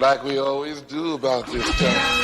like we always do about this time.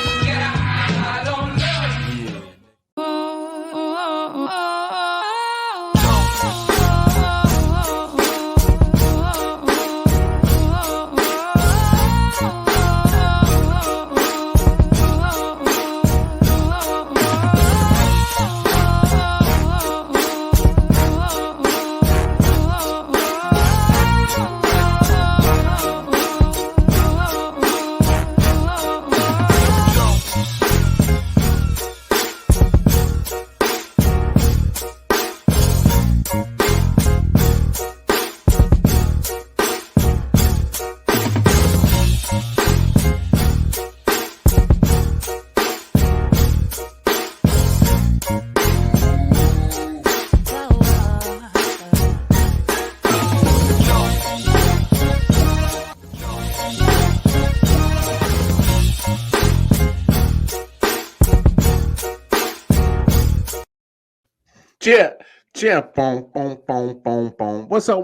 Boom, boom, boom, boom, boom. What's up?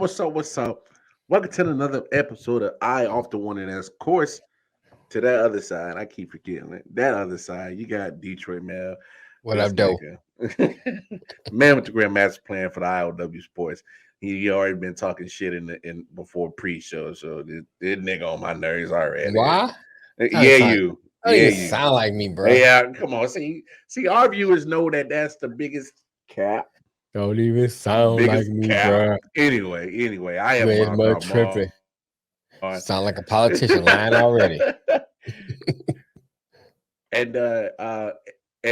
Welcome to another episode of Eye Off the One, and of course, to that other side, I keep forgetting it. That other side, you got Detroit Mel. What up, Doe? Man with the Grandmaster plan for the IOW Sports. He already been talking shit in before pre-show, so this nigga on my nerves already. Why? You. You sound like me, bro. Yeah, come on. See, our viewers know that's the biggest cap. Don't even sound like me, bro. Anyway, I am Red Mud tripping. Sound like a politician lying already. And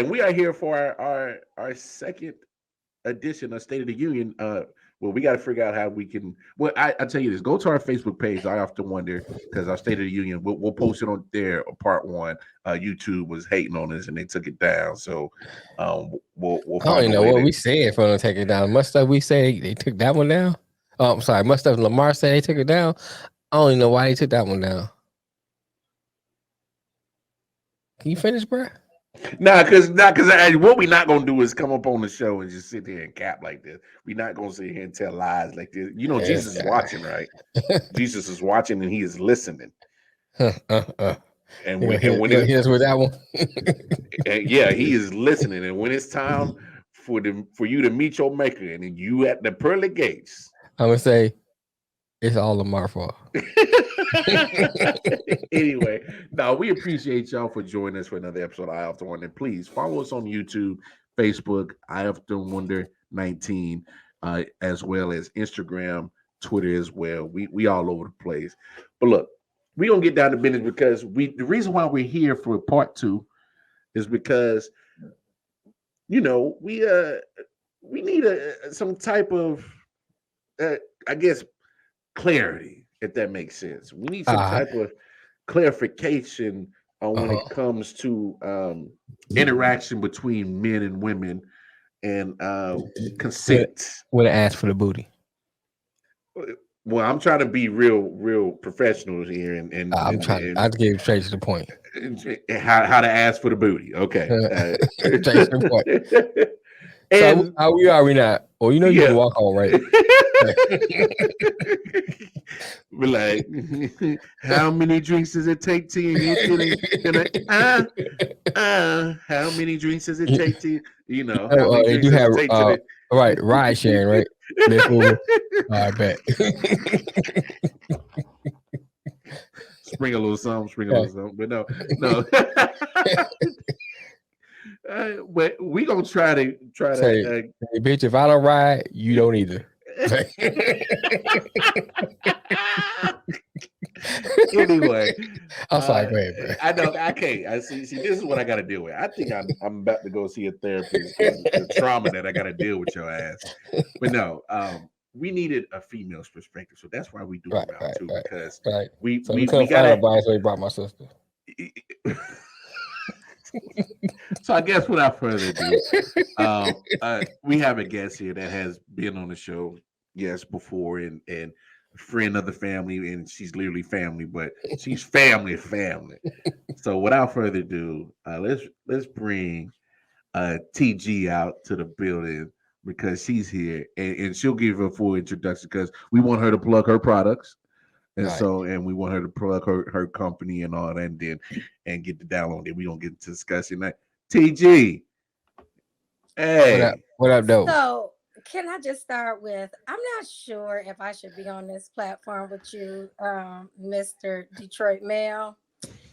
we are here for our second edition of State of the Union. Well, we got to figure out how we can. Well, I tell you this: go to our Facebook page. I often wonder because our State of the Union, we'll post it on there. Part one. YouTube was hating on us and they took it down. So, we'll. I don't even know what we said for them to take it down. Much stuff we say they took that one down. Oh, I'm sorry. Much stuff Lamar said they took it down. I don't even know why they took that one down. Can you finish, bro? Because what we not gonna do is come up on the show and just sit here and cap like this. We're not gonna sit here and tell lies like this. You know, Jesus is watching, right? Jesus is watching and he is listening. And when he hits with that one, yeah, he is listening. And when it's time for you to meet your maker, and you at the pearly gates, I'm gonna say it's all Lamar fault. Anyway, now we appreciate y'all for joining us for another episode of I Often Wonder. Please follow us on YouTube, Facebook, I Often Wonder 19, as well as Instagram, Twitter as well. We all over the place. But look, we're gonna get down to business because the reason why we're here for part two is because we need some type of I guess clarity, if that makes sense. We need some type of clarification on when it comes to interaction between men and women and consent. Would have asked for the booty. Well, I'm trying to be real professional here, and I'm trying. I gave straight to the point. How to ask for the booty? Okay, straight to the point. And so how we are we not? Well, you can walk on, right? We're like, how many drinks does it take to how many drinks does it take to they do have right ride sharing, right? I bet. Spring a little something, but no. But we gonna try to say, hey, bitch, if I don't ride, you don't either. Anyway, I'm sorry, go ahead, bro. I know I can't. I see. This is what I got to deal with. I think I'm about to go see a therapist because the trauma that I got to deal with your ass. But no, we needed a female's perspective, so that's why we do round two because we got advice. So he brought my sister. So I guess without further ado, we have a guest here that has been on the show, before, and friend of the family, and she's literally family, but she's family. So without further ado, let's bring TG out to the building because she's here, and she'll give her a full introduction because we want her to plug her products. And Right. so, and we want her to plug her company and all that, and get the download. Then we gonna get into discussing that. TG, hey, What up, though? So, can I just start with I'm not sure if I should be on this platform with you, Mr. Detroit Mail.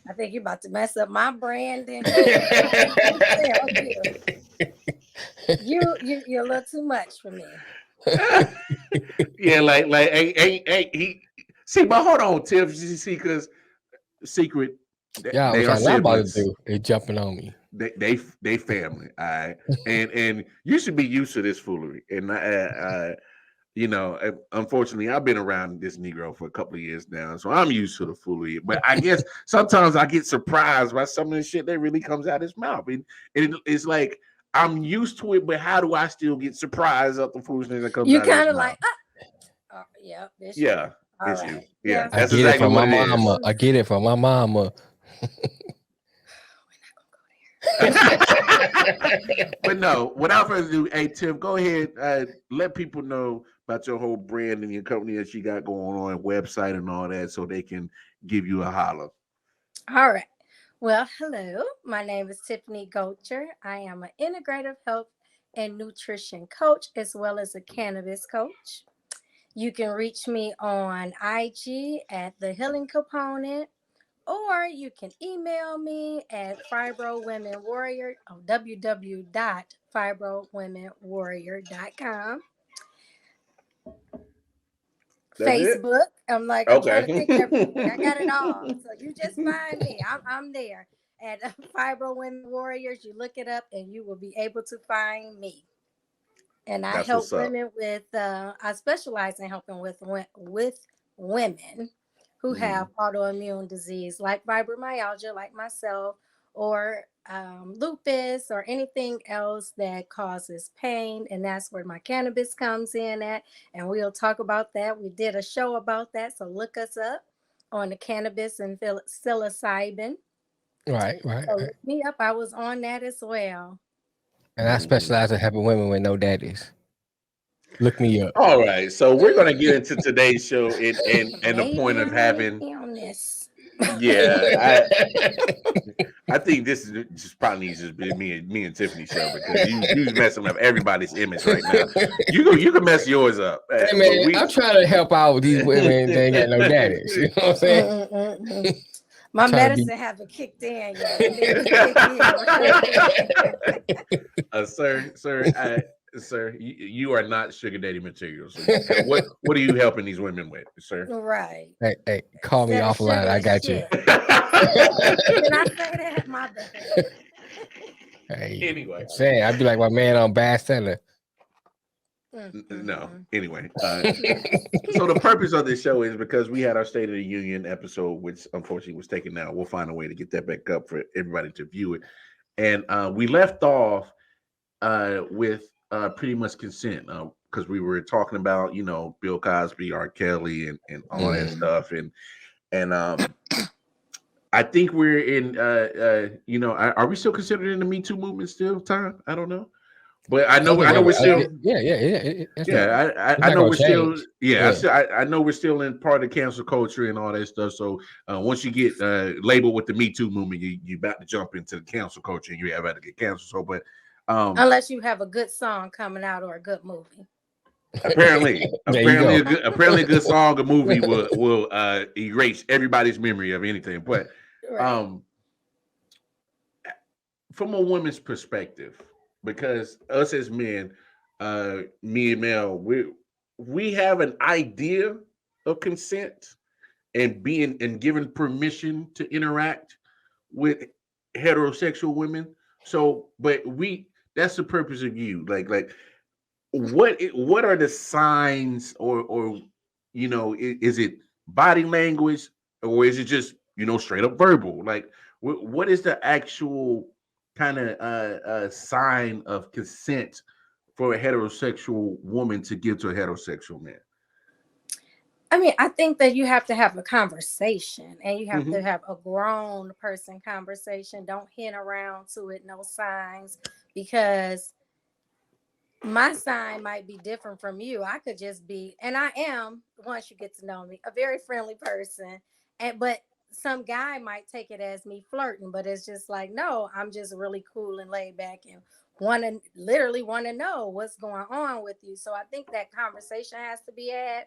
I think you're about to mess up my branding. You're a little too much for me. yeah, like, hey, he see, but hold on, Tiff, you see, because secret, Yeah, they what are y'all about to siblings. do? They jumping on me. They family, all right, and you should be used to this foolery, and you know, unfortunately, I've been around this Negro for a couple of years now, so I'm used to the foolery. But I guess sometimes I get surprised by some of the shit that really comes out his mouth, and it's like I'm used to it, but how do I still get surprised at the foolishness that comes You out of his kind of mouth? like, yeah, it's Yeah, all it's right. you. Yeah, I that's get it exactly from what my it is. mama. I get it from my mama. But no, without further ado, hey Tiff, go ahead. Let people know about your whole brand and your company that you got going on, website and all that, so they can give you a holler. All right. Well, hello. My name is Tiffany Gocher. I am an integrative health and nutrition coach as well as a cannabis coach. You can reach me on IG at The Healing Component, or you can email me at fibrowomenwarrior on www.fibrowomenwarrior.com. That's it? Facebook. I'm like, I'm trying to think of everything. I got it all. So you just find me. I'm there at Fibro Women Warriors. You look it up and you will be able to find me. And I That's help what's up. women with, I specialize in helping with women who have autoimmune disease like fibromyalgia, like myself, or lupus, or anything else that causes pain. And that's where my cannabis comes in at. And we'll talk about that. We did a show about that. So look us up on the cannabis and psilocybin. Right. So look me up. I was on that as well. And I specialize in helping women with no daddies. Look me up. All right, so we're gonna get into today's show and the point of having. On this. Yeah, I think this is just probably needs to be me and Tiffany show, because you messing up everybody's image right now. You can mess yours up. Hey man, I'm trying to help out with these women that ain't got no daddies. You know what I'm saying? My medicine haven't kicked in yet. Sir, you are not sugar daddy material. So what are you helping these women with, sir? Right. Hey, call me offline. I got you. Can I say that? My bad. Hey, Anyway, saying I'd be like my man on bestseller. No. Anyway, so the purpose of this show is because we had our State of the Union episode, which unfortunately was taken down. We'll find a way to get that back up for everybody to view it. And we left off with pretty much consent, because we were talking about, you know, Bill Cosby, R. Kelly, and all that stuff, and I think we're in you know, are we still considered in the Me Too movement still? Time, I don't know, but I know we're still I know we're still I know we're still in part of cancel culture and all that stuff. So once you get labeled with the Me Too movement, you about to jump into the cancel culture and you're about to get canceled. So, but unless you have a good song coming out or a good movie. Apparently a good song or movie will erase everybody's memory of anything. But from a woman's perspective, because us as men, me and Mel, we have an idea of consent and being and given permission to interact with heterosexual women. So, but that's the purpose of you. Like what are the signs, or you know, is it body language, or is it just, you know, straight up verbal? Like what is the actual kind of sign of consent for a heterosexual woman to give to a heterosexual man? I mean, I think that you have to have a conversation, and you have to have a grown person conversation. Don't hint around to it, no signs, because my sign might be different from you. I could just be, and I am, once you get to know me, a very friendly person. And but some guy might take it as me flirting, but it's just like, no, I'm just really cool and laid back and literally want to know what's going on with you. So I think that conversation has to be had.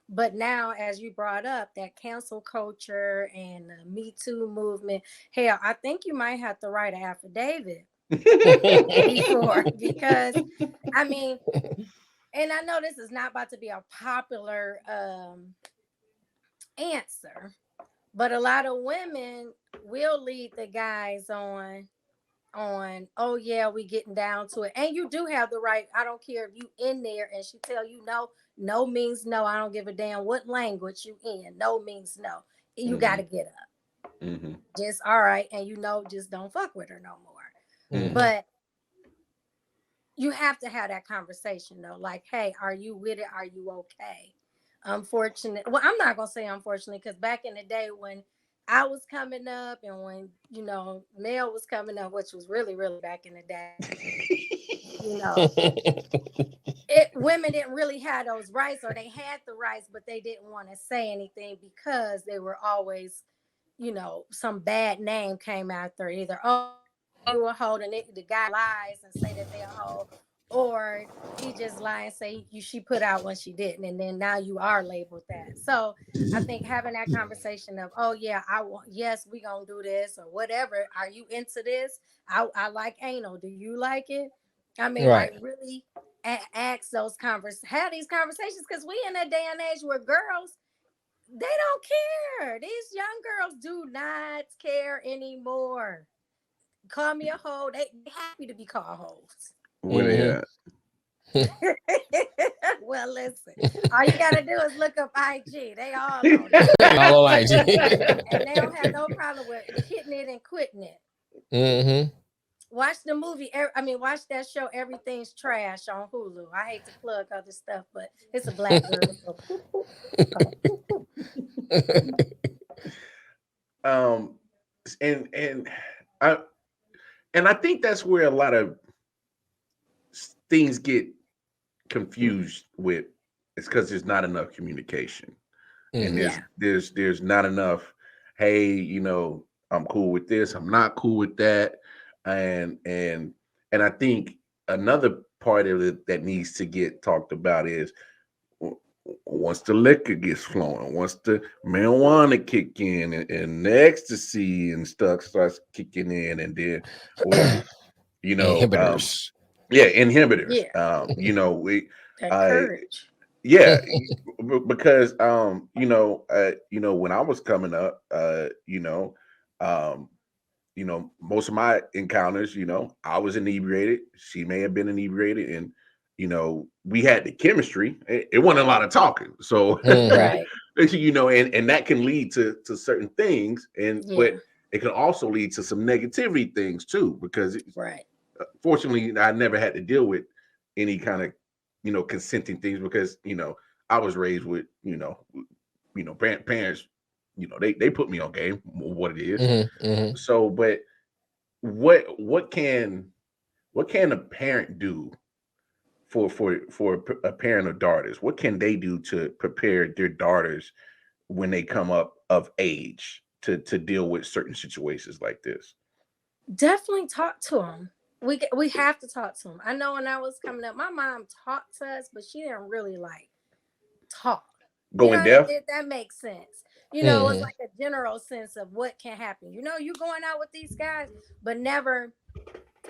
But now, as you brought up that cancel culture and the Me Too movement, hell, I think you might have to write an affidavit before, because I mean, and I know this is not about to be a popular answer, but a lot of women will lead the guys on, oh yeah, we getting down to it. And you do have the right. I don't care if you in there and she tell you no. No means no. I don't give a damn what language you in. No means no. You got to get up. Just all right. And just don't fuck with her no more. But you have to have that conversation though. Like, hey, are you with it? Are you okay? Unfortunately, well, I'm not gonna say unfortunately, because back in the day when I was coming up and when Mel was coming up, which was really, really back in the day, women didn't really have those rights, or they had the rights, but they didn't want to say anything because they were always, some bad name came after either, oh, you were holding it, the guy lies and say that they're a hoe, or he just lie and say she put out when she didn't, and then now you are labeled that. So I think having that conversation of, oh yeah, yes, we gonna do this or whatever. Are you into this? I like anal. Do you like it? I mean, right. like really ask have these conversations, because we in a day and age where girls, they don't care. These young girls do not care anymore. Call me a hoe. They happy to be called hoes. Where they at? Well, listen. All you gotta do is look up IG. They all on it. All on IG. And they don't have no problem with hitting it and quitting it. Watch the movie. Watch that show, Everything's Trash, on Hulu. I hate to plug other stuff, but it's a black girl. And I think that's where a lot of things get confused with. It's because there's not enough communication, and there's not enough. Hey, I'm cool with this. I'm not cool with that, and I think another part of it that needs to get talked about is once the liquor gets flowing, once the marijuana kick in and the ecstasy and stuff starts kicking in, and then inhibitors. Inhibitors. Courage. Because when I was coming up, most of my encounters, I was inebriated. She may have been inebriated, and we had the chemistry. It wasn't a lot of talking, so right. and that can lead to certain things, but it can also lead to some negativity things too, because fortunately I never had to deal with any kind of consenting things, because I was raised with parents, they put me on game what it is. So but what can a parent do for a parent of daughters? What can they do to prepare their daughters when they come up of age to deal with certain situations like this? Definitely talk to them. We have to talk to them. I know when I was coming up, my mom talked to us, but she didn't really talk. Going deaf? That makes sense. It's like a general sense of what can happen. You're going out with these guys, but never.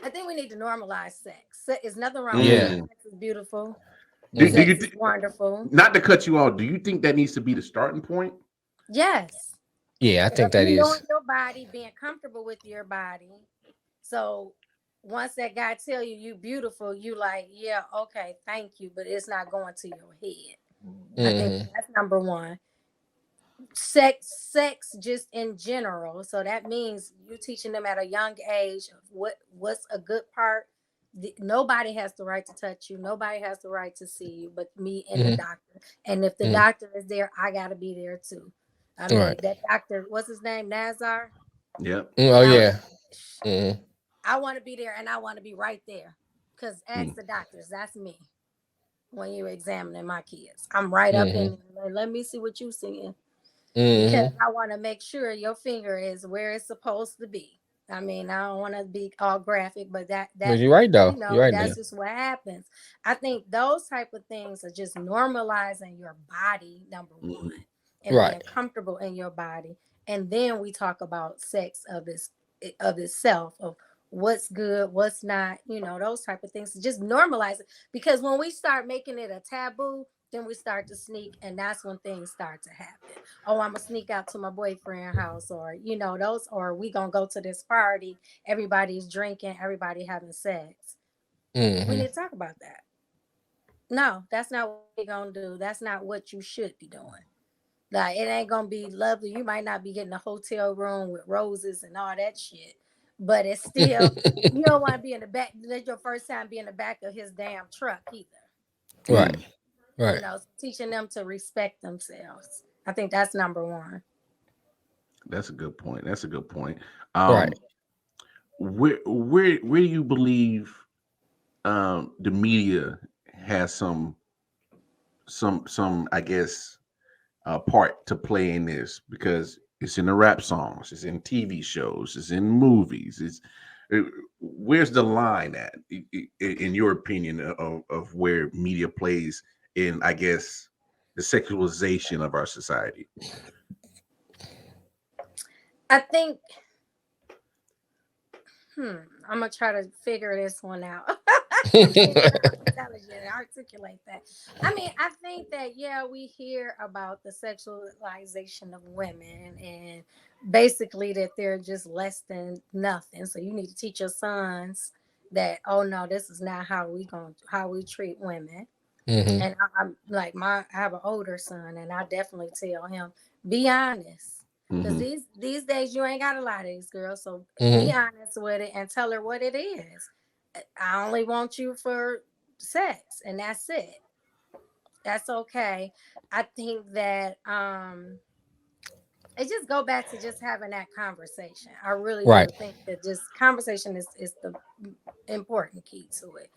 I think we need to normalize sex. There's nothing wrong with it. Sex is beautiful. Sex is wonderful. Not to cut you off, do you think that needs to be the starting point? Yes. Yeah, I think that is. Knowing your body, being comfortable with your body. So once that guy tell you beautiful, you like, yeah, okay, thank you, but it's not going to your head. I think that's number one. Sex just in general. So that means you're teaching them at a young age what's a good part. Nobody has the right to touch you. Nobody has the right to see you but me and the doctor. And if the doctor is there, I got to be there too. I mean, that doctor, what's his name? Nazar? Yeah. Oh, yeah. I want to be there, and I want to be right there. Because ask the doctors, that's me. When you're examining my kids, I'm right up in there. Let me see what you seeing. Because I want to make sure your finger is where it's supposed to be. I mean, I don't want to be all graphic, but that you're right though. you know, You're right that's there. just what happens. I think those type of things are just normalizing your body, number one, and Right. being comfortable in your body. And then we talk about sex of itself, of what's good, what's not, you know, those type of things. Just normalize it. Because when we start making it a taboo, then we start to sneak, and that's when things start to happen. Oh, I'm gonna sneak out to my boyfriend's house, or you know, those, or we gonna go to this party, everybody's drinking, everybody having sex. We need to talk about that. No, that's not what we're gonna do. That's not what you should be doing. Like, it ain't gonna be lovely. You might not be getting a hotel room with roses and all that shit, but it's still, you don't want to be in the back. That's your first time being in the back of his damn truck either. Right. Right. You know, teaching them to respect themselves. I think that's number one. That's a good point. That's a good point. Right. Where do you believe the media has some I guess part to play in this, because it's in the rap songs, it's in TV shows, it's in movies. Where's the line at, in your opinion, of where media plays in, I guess, the sexualization of our society? I think, I'm gonna try to figure this one out. Intelligent, articulate that. I mean, I think that, yeah, we hear about the sexualization of women, and basically that they're just less than nothing. So you need to teach your sons that, oh no, this is not how we treat women. And I'm like, I have an older son, and I definitely tell him, be honest. Because these days you ain't got a lot of these girls. So be honest with it and tell her what it is. I only want you for sex, and that's it. That's okay. I think that it just go back to just having that conversation. I really do think that just conversation is the important key to it.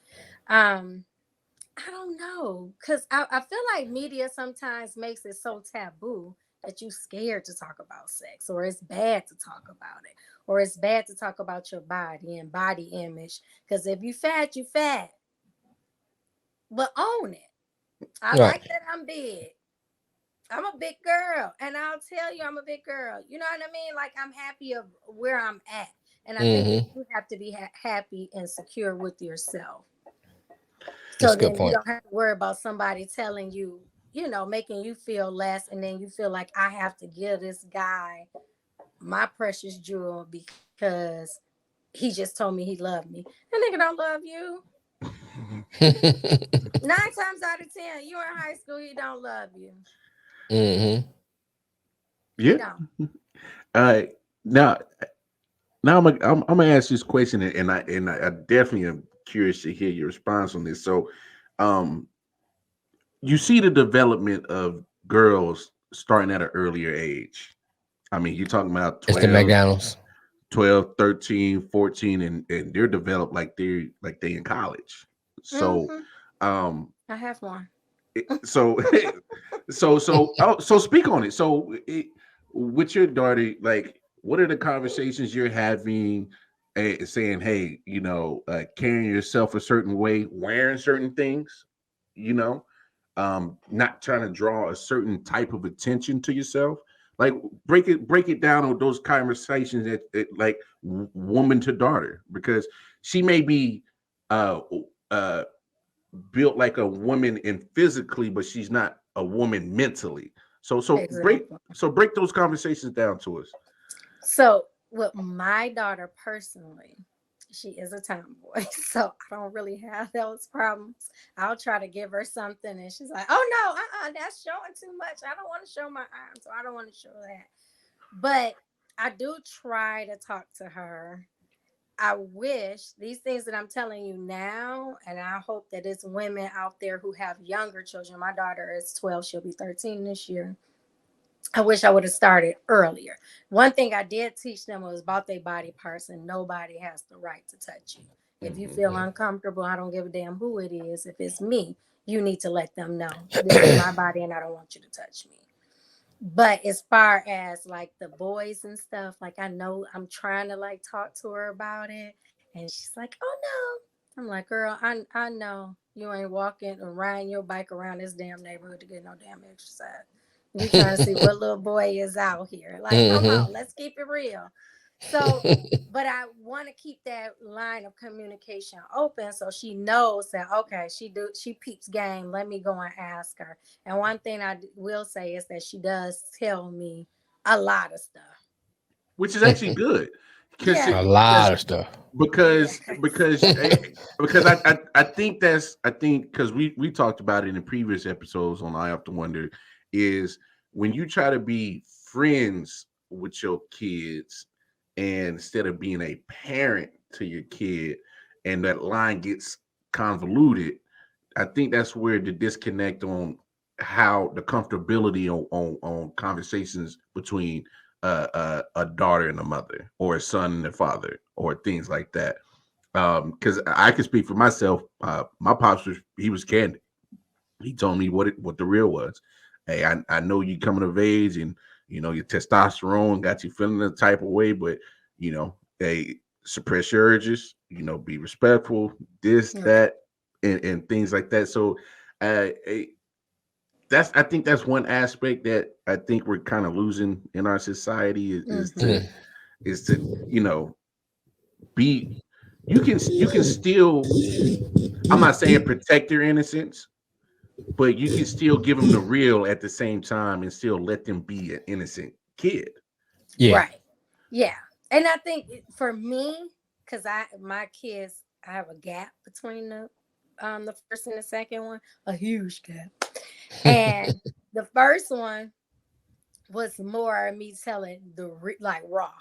I don't know, because I feel like media sometimes makes it so taboo that you scared to talk about sex, or it's bad to talk about it, or it's bad to talk about your body and body image. Because if you fat, you fat, but own it. I like that I'm big. I'm a big girl, and I'll tell you I'm a big girl. You know what I mean? Like, I'm happy of where I'm at, and I think you have to be happy and secure with yourself. So then you don't have to worry about somebody telling you, you know, making you feel less, and then you feel like I have to give this guy my precious jewel because he just told me he loved me. That nigga don't love you. 9 times out of 10, you in high school, he don't love you. Yeah. Now I'm gonna ask this question, and I definitely am curious to hear your response on this. So, you see the development of girls starting at an earlier age. I mean, you're talking about 12, it's the McDonald's. 12, 13, 14, and they're developed like they in college. So, I have one. So speak on it. So with your daughter, like, what are the conversations you're having, saying, hey, you know, carrying yourself a certain way, wearing certain things, you know, not trying to draw a certain type of attention to yourself. Like, break it down on those conversations that like woman to daughter, because she may be built like a woman in physically, but she's not a woman mentally. So Exactly. break those conversations down to us. So with my daughter personally, she is a tomboy, so I don't really have those problems. I'll try to give her something, and she's like, "Oh no, that's showing too much. I don't want to show my arms, so I don't want to show that." But I do try to talk to her. I wish these things that I'm telling you now, and I hope that it's women out there who have younger children. My daughter is 12; she'll be 13 this year. I wish I would have started earlier. One thing I did teach them was about their body parts, and nobody has the right to touch you. If you feel uncomfortable, I don't give a damn who it is. If it's me, you need to let them know this is my body and I don't want you to touch me. But as far as like the boys and stuff, like I know I'm trying to like talk to her about it, and she's like, "Oh no." I'm like, "Girl, I know you ain't walking or riding your bike around this damn neighborhood to get no damn exercise. You trying to see what little boy is out here? Like, come on, let's keep it real." So, but I want to keep that line of communication open so she knows that, okay, she peeps game. Let me go and ask her. And one thing I will say is that she does tell me a lot of stuff, which is actually good. A lot of stuff. Because I think because we talked about it in previous episodes on I Often Wonder, is when you try to be friends with your kids and instead of being a parent to your kid, and that line gets convoluted, I think that's where the disconnect on how the comfortability on conversations between a daughter and a mother, or a son and a father, or things like that. Because I can speak for myself. My pops he was candid. He told me what the real was. Hey, I know you coming of age, and you know your testosterone got you feeling the type of way, but you know, hey, suppress your urges. You know, be respectful. This, that, and things like that. So, I think that's one aspect that I think we're kind of losing in our society is to you know, be you can still, I'm not saying protect their innocence, but you can still give them the real at the same time and still let them be an innocent kid. Yeah. Right. Yeah. And I think for me, because my kids, I have a gap between the first and the second one, a huge gap. And the first one was more me telling like raw.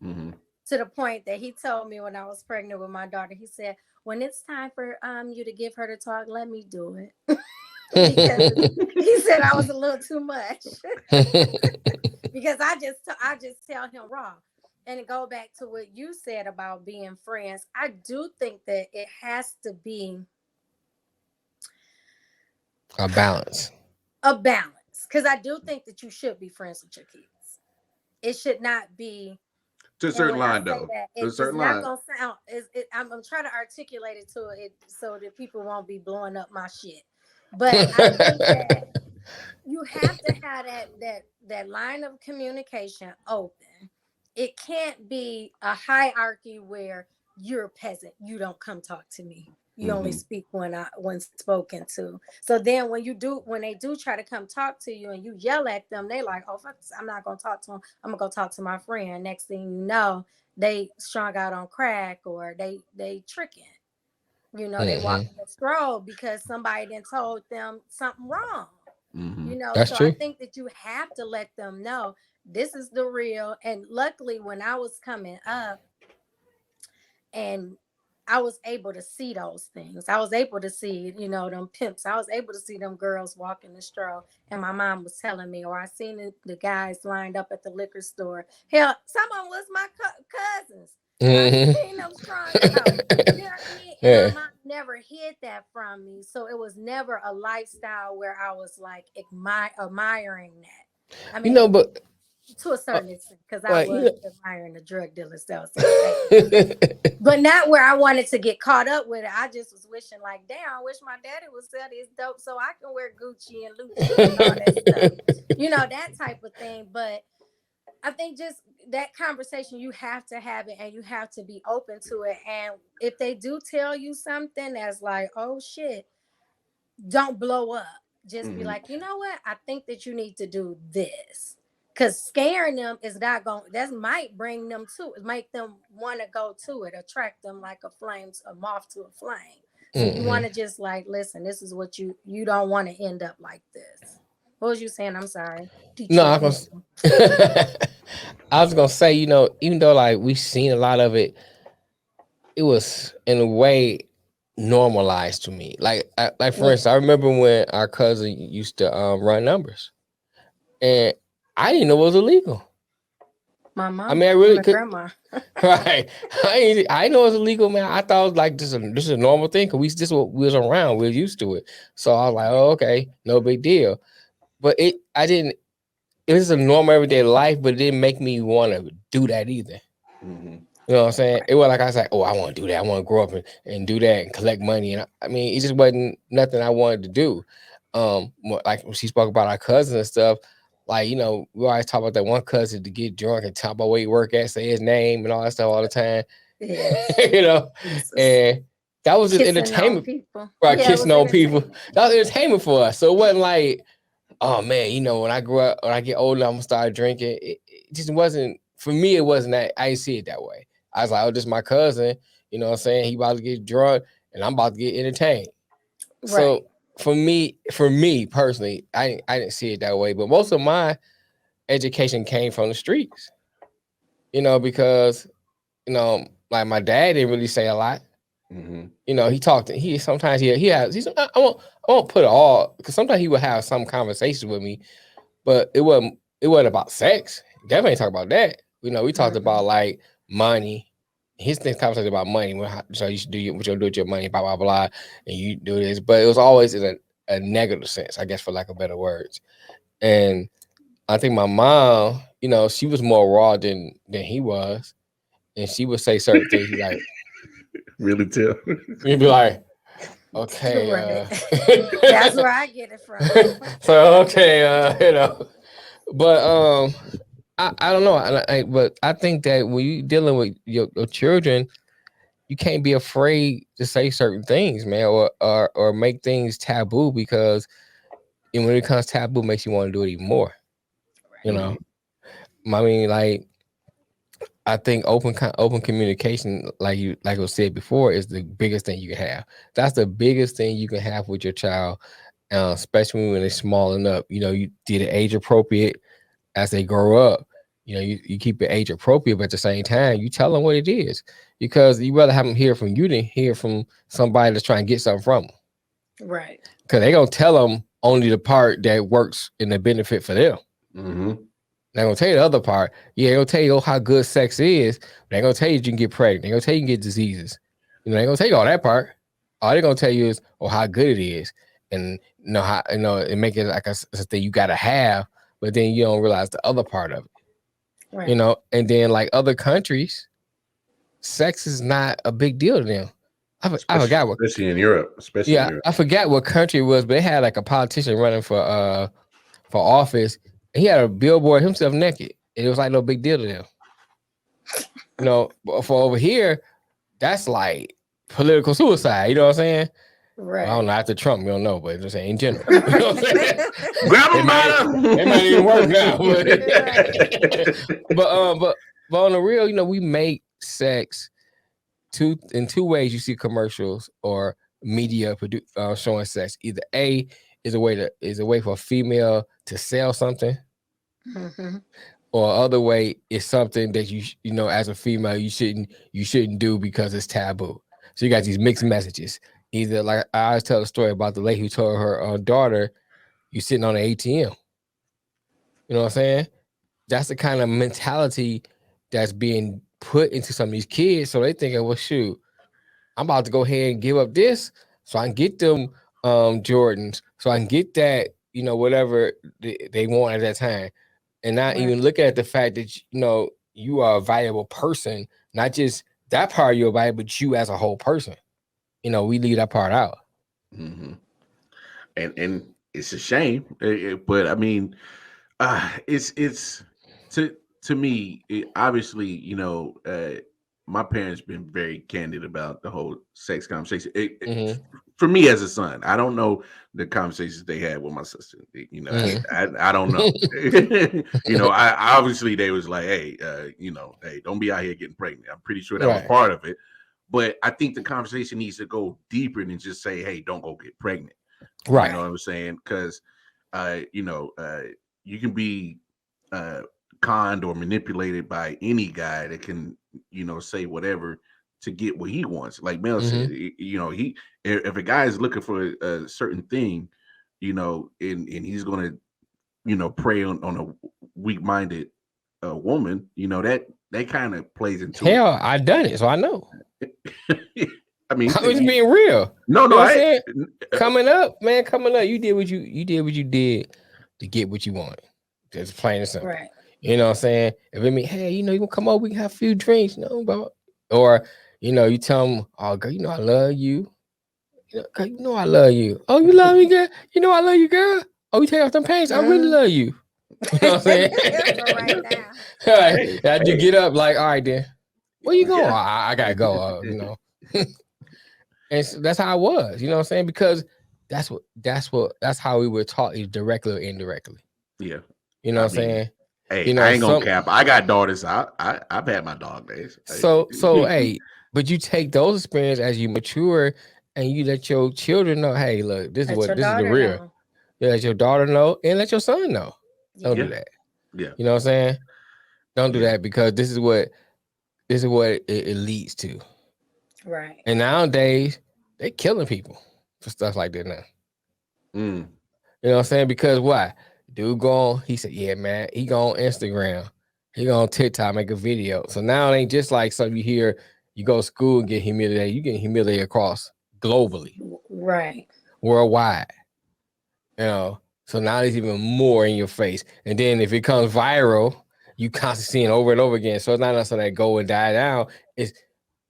To the point that he told me when I was pregnant with my daughter, he said, "When it's time for you to give her to talk, let me do it." Because he said I was a little too much. Because I just tell him raw. And to go back to what you said about being friends, I do think that it has to be a balance. Because I do think that you should be friends with your kids. It should not be to a certain line, though. It's not gonna sound. I'm trying to articulate it to it so that people won't be blowing up my shit. But I think that you have to have that line of communication open. It can't be a hierarchy where you're a peasant. You don't come talk to me. You only speak when spoken to. So then when they do try to come talk to you and you yell at them, they like, "Oh, fuck this, I'm not gonna talk to them. I'm gonna go talk to my friend." Next thing you know, they strung out on crack, or they tricking. You know, they walking the stroll because somebody then told them something wrong. You know, that's so true. I think that you have to let them know this is the real. And luckily, when I was coming up and I was able to see those things, I was able to see, you know, them pimps. I was able to see them girls walking the stroll. And my mom was telling me, or I seen the guys lined up at the liquor store. Hell, some of them was my cousins. I seen them strong out. You know what I mean? And my mom never hid that from me. So it was never a lifestyle where I was like admiring that. I mean, you know, but to a certain extent, because I was admiring the drug dealers that was but not where I wanted to get caught up with it. I just was wishing, like, damn, I wish my daddy would sell this dope so I can wear Gucci and Louis and all that stuff. You know, that type of thing. But I think just that conversation, you have to have it and you have to be open to it. And if they do tell you something that's like, oh shit, don't blow up. Just be like, you know what? I think that you need to do this. Because scaring them is not going, that might bring them to it, make them want to go to it, attract them like a moth to a flame. So you want to just like, listen, this is what you don't want to end up like this. What was you saying? I'm sorry. No, I was gonna say, you know, even though like we've seen a lot of it, it was in a way normalized to me. Like for instance, I remember when our cousin used to run numbers, and I didn't know it was illegal. My mom. I mean, I really my could. grandma. Right. I know it's illegal, man. I thought it was like this is a normal thing because this what we was around. We was used to it. So I was like, oh, okay, no big deal. But it was a normal everyday life, but it didn't make me want to do that either. Mhm. You know what I'm saying? It was like I was like, oh, I want to do that. I want to grow up and do that and collect money. And I mean, it just wasn't nothing I wanted to do. Like when she spoke about our cousins and stuff, like, you know, we always talk about that one cousin to get drunk and talk about where he work at, say his name and all that stuff all the time. Yes. You know, and that was just Kissing on entertainment. people. Right, Yeah, it kissing was on people. entertainment. That was entertainment for us. So it wasn't like, oh man, you know, when I grow up, when I get older, I'm gonna start drinking. It just wasn't for me. It wasn't that. I didn't see it that way. I was like, oh, this is my cousin. You know what I'm saying? He about to get drunk, and I'm about to get entertained. Right. So for me personally, I didn't see it that way. But most of my education came from the streets. You know, because you know, like my dad didn't really say a lot. Mhm. You know, he talked. He sometimes he has. I won't put it all because sometimes he would have some conversations with me, but it wasn't about sex. Definitely ain't talk about that. You know, we talked about like money. His thing conversation about money. So you should what you do with your money, blah blah blah, and you do this. But it was always in a negative sense, I guess, for lack of better words. And I think my mom, you know, she was more raw than he was, and she would say certain things like, Really tell. you'd be like, okay, Right. That's where I get it from. so okay, you know, but I don't know, but I think that when you dealing with your children, you can't be afraid to say certain things, man, or make things taboo because when it comes taboo, it makes you want to do it even more. You know, I mean, like I think open communication, like it was said before, is the biggest thing you can have. That's the biggest thing you can have with your child, especially when they're small enough. You know, you did it age appropriate as they grow up. You know, you keep it age appropriate, but at the same time, you tell them what it is because you rather have them hear from you than hear from somebody that's trying to get something from them. Right. Because they gonna tell them only the part that works and the benefit for them. Mm-hmm. They're gonna tell you the other part. Yeah, they're gonna tell you how good sex is. They're gonna tell you can get pregnant. They're gonna tell you can get diseases. You know, they're gonna tell you all that part. All they're gonna tell you is, oh, how good it is, and you know how and make it like a thing you gotta have. But then you don't realize the other part of it. Right. You know, and then like other countries, sex is not a big deal to them. I forgot what, especially in Europe. Especially in Europe. I forgot what country it was, but they had like a politician running for office. He had a billboard himself naked. It was like no big deal to them. You know, for over here, that's like political suicide. You know what I'm saying? Right. Well, I don't know. After Trump, we don't know, but just saying in general. You know what I'm saying? Grab him by It might even work now. But on the real, you know, we make sex in two ways. You see commercials or media showing sex. Either A is a way for a female to sell something, or other way is something that you know as a female you shouldn't do because it's taboo. So you got these mixed messages. Either like I always tell a story about the lady who told her daughter, "You sitting on an ATM." You know what I'm saying? That's the kind of mentality that's being put into some of these kids. So they thinking, well, shoot, I'm about to go ahead and give up this so I can get them Jordans, so I can get that, you know, whatever they want at that time. And not even look at the fact that, you know, you are a valuable person, not just that part of your body, but you as a whole person. You know, we leave that part out. Mm-hmm. And it's a shame, but I mean, it's to me, obviously, you know, my parents been very candid about the whole sex conversation. For me as a son, I don't know the conversations they had with my sister. You know, I don't know. You know, I obviously they was like, hey, you know, hey, don't be out here getting pregnant. I'm pretty sure that was part of it. But I think the conversation needs to go deeper than just say, hey, don't go get pregnant. Right. You know what I'm saying? Because you know, you can be conned or manipulated by any guy that can, you know, say whatever to get what he wants. Like Mel said, you know, if a guy is looking for a certain thing, you know, and he's gonna, you know, prey on a weak-minded a woman, you know, that kind of plays into Hell, I done it, so I know. it. I mean, I was being real. no, You know what I'm I saying? Coming up, man, you did what you did to get what you wanted. Just plain and simple. Right. You know what I'm saying? If it mean, hey, you know, you can come over, we can have a few drinks, you know, bro. Or, you know, you tell them, oh, girl, you know, I love you. You know, girl, you know I love you. Oh, you love me, girl? You know I love you, girl. Oh, you take off them pants. I really love you. You know what I'm saying? For right now. Right. After you get up, like, all right, then. Where you going? I gotta go. You know. And that's how it was. You know what I'm saying? Because that's how we were taught, either directly or indirectly. Yeah. You know what I'm mean, saying? Hey, You know, I ain't gonna cap. I got daughters. I've had my dog days. So hey, but you take those experiences as you mature, and you let your children know, hey, look, this is the real. Know. You let your daughter know, and let your son know. Don't Yeah. do that. Yeah. You know what I'm saying? Don't do Yeah. that, because this is what it leads to. Right. And nowadays, they killing people for stuff like that now. Mm. You know what I'm saying? Because why? Dude he said, yeah, man, he go on Instagram. He go on TikTok, make a video. So now it ain't just like something you hear, you go to school and get humiliated. You get humiliated across globally. Right. Worldwide. You know, so now it's even more in your face. And then if it comes viral, you constantly seeing it over and over again. So it's not necessarily that go and die down. It's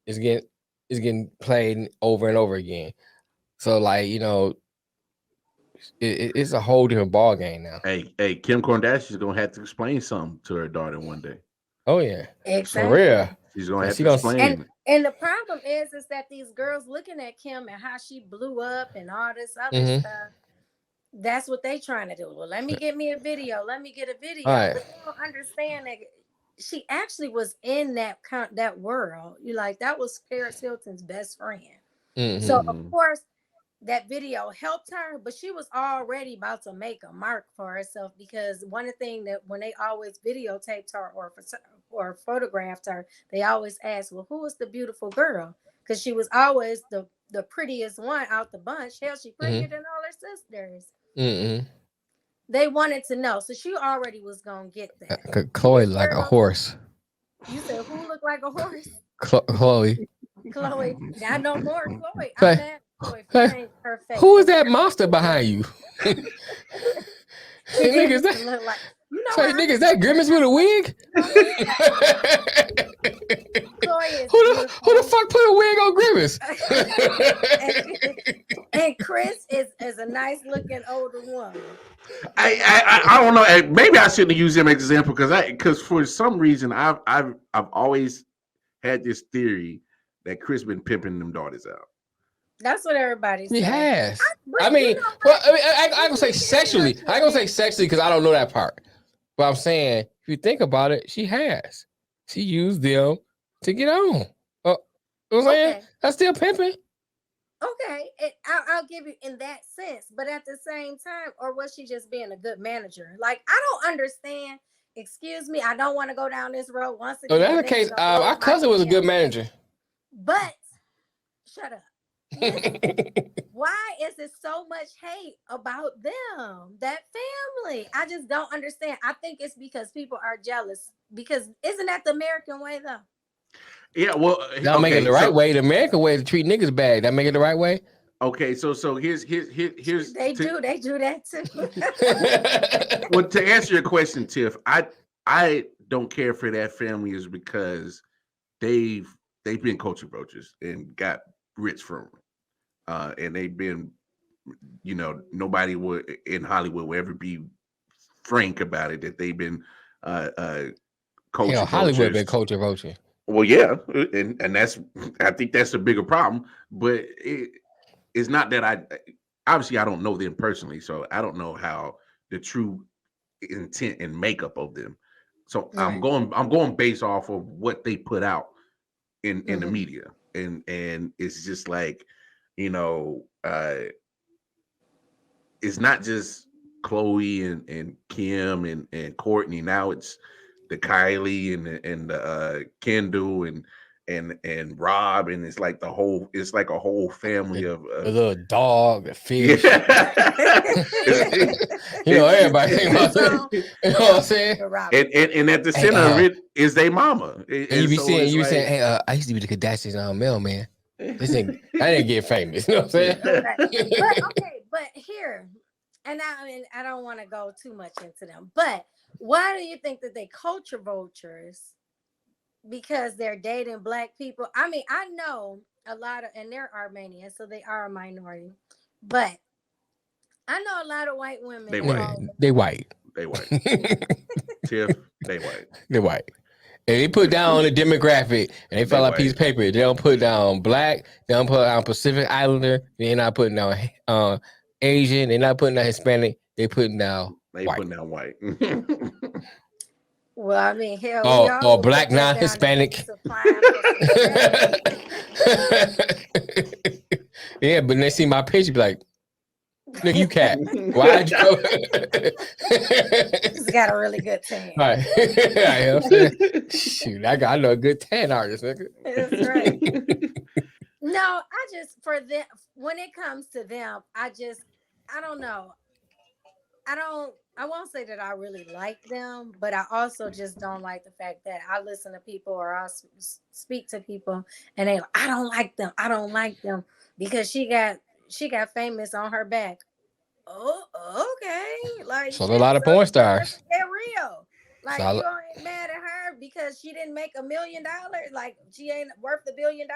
getting played over and over again. So, like, you know, it's a whole different ball game now. Hey, Kim Kardashian's gonna have to explain something to her daughter one day. Oh yeah, exactly. For real. She's gonna have to explain. And the problem is that these girls looking at Kim and how she blew up and all this other stuff. That's what they trying to do. Well, let me get me a video. Let me get a video. Right. But they don't understand that she actually was in that world. You like, that was Paris Hilton's best friend. So of course that video helped her, but she was already about to make a mark for herself, because one of the things that when they always videotaped her or photographed her, they always asked, well, who was the beautiful girl? Because she was always the prettiest one out the bunch. Hell, she prettier than all her sisters. They wanted to know, so she already was gonna get that. Chloe like a horse. You said who looked like a horse? Chloe. I know more Chloe. Hey, who is that monster behind you? Niggas, is that Grimace with a wig? Who the fuck put a wig on Grimace? and Chris is a nice looking older woman. I don't know. Maybe I shouldn't use him as an example, because for some reason I've always had this theory that Chris been pimping them daughters out. That's what everybody says. He has. I mean, I gonna say sexually. I gonna say sexually because I don't know that part. But I'm saying, if you think about it, she has. She used them to get on. You know what I'm saying? That's still pimping. Okay, I'll give you in that sense. But at the same time, or was she just being a good manager? Like, I don't understand. Excuse me, I don't want to go down this road once again. Oh, that's the case. Our cousin was a good manager. But shut up. Why is there so much hate about them, that family? I just don't understand. I think it's because people are jealous, because isn't that the American way though? Yeah, well, y'all make it the right way. The American way to treat niggas bad. That make it the right way. Okay, so here's they do that too. Well, to answer your question, Tiff, I don't care for that family is because they've been culture vultures and got rich from it. And they've been, you know, nobody would in Hollywood will ever be frank about it that they've been culture vultures. Hollywood been culture vulture. Well, yeah, and that's, I think that's a bigger problem, but it's not that obviously I don't know them personally, so I don't know how the true intent and makeup of them. So right. I'm going based off of what they put out in the media, and it's just like, you know, it's not just Chloe and Kim and Courtney. Now it's the Kylie and the Kendall, and and Rob, and it's like it's like a whole family of The little dog, the fish. yeah. You know, everybody think about that. You know what I'm saying? and at the center of it is their mama. And you be saying, hey, I used to be the Kardashians mailman. This thing, I didn't get famous. You know what I'm saying? But here, and I don't want to go too much into them, but why do you think that they culture vultures? Because they're dating Black people. I mean, I know a lot of, and they're Armenian, so they are a minority, but I know a lot of white women. They white. They white. Tiff, they white. They're white. And they put down the demographic, and they fill out a piece of paper. They don't put down Black. They don't put down Pacific Islander. They're not putting down Asian. They're not putting down Hispanic. They putting down white. Putting down white. Well, I mean, hell, or Black non-Hispanic. Yeah, but they see my picture, be like, "Nigga, you cat. Why'd you?" He's got a really good tan. Right. Yeah, I'm saying, shoot, I know a good tan artist, nigga. That's right. No, I just, for them, when it comes to them, I don't know. I won't say that I really like them, but I also just don't like the fact that I listen to people or I speak to people and they, I don't like them. I don't like them because she got famous on her back. Oh, okay. Like, so a lot of porn stars. They're real. Like, So you ain't mad at her because she didn't make $1 million. Like, she ain't worth $1 billion.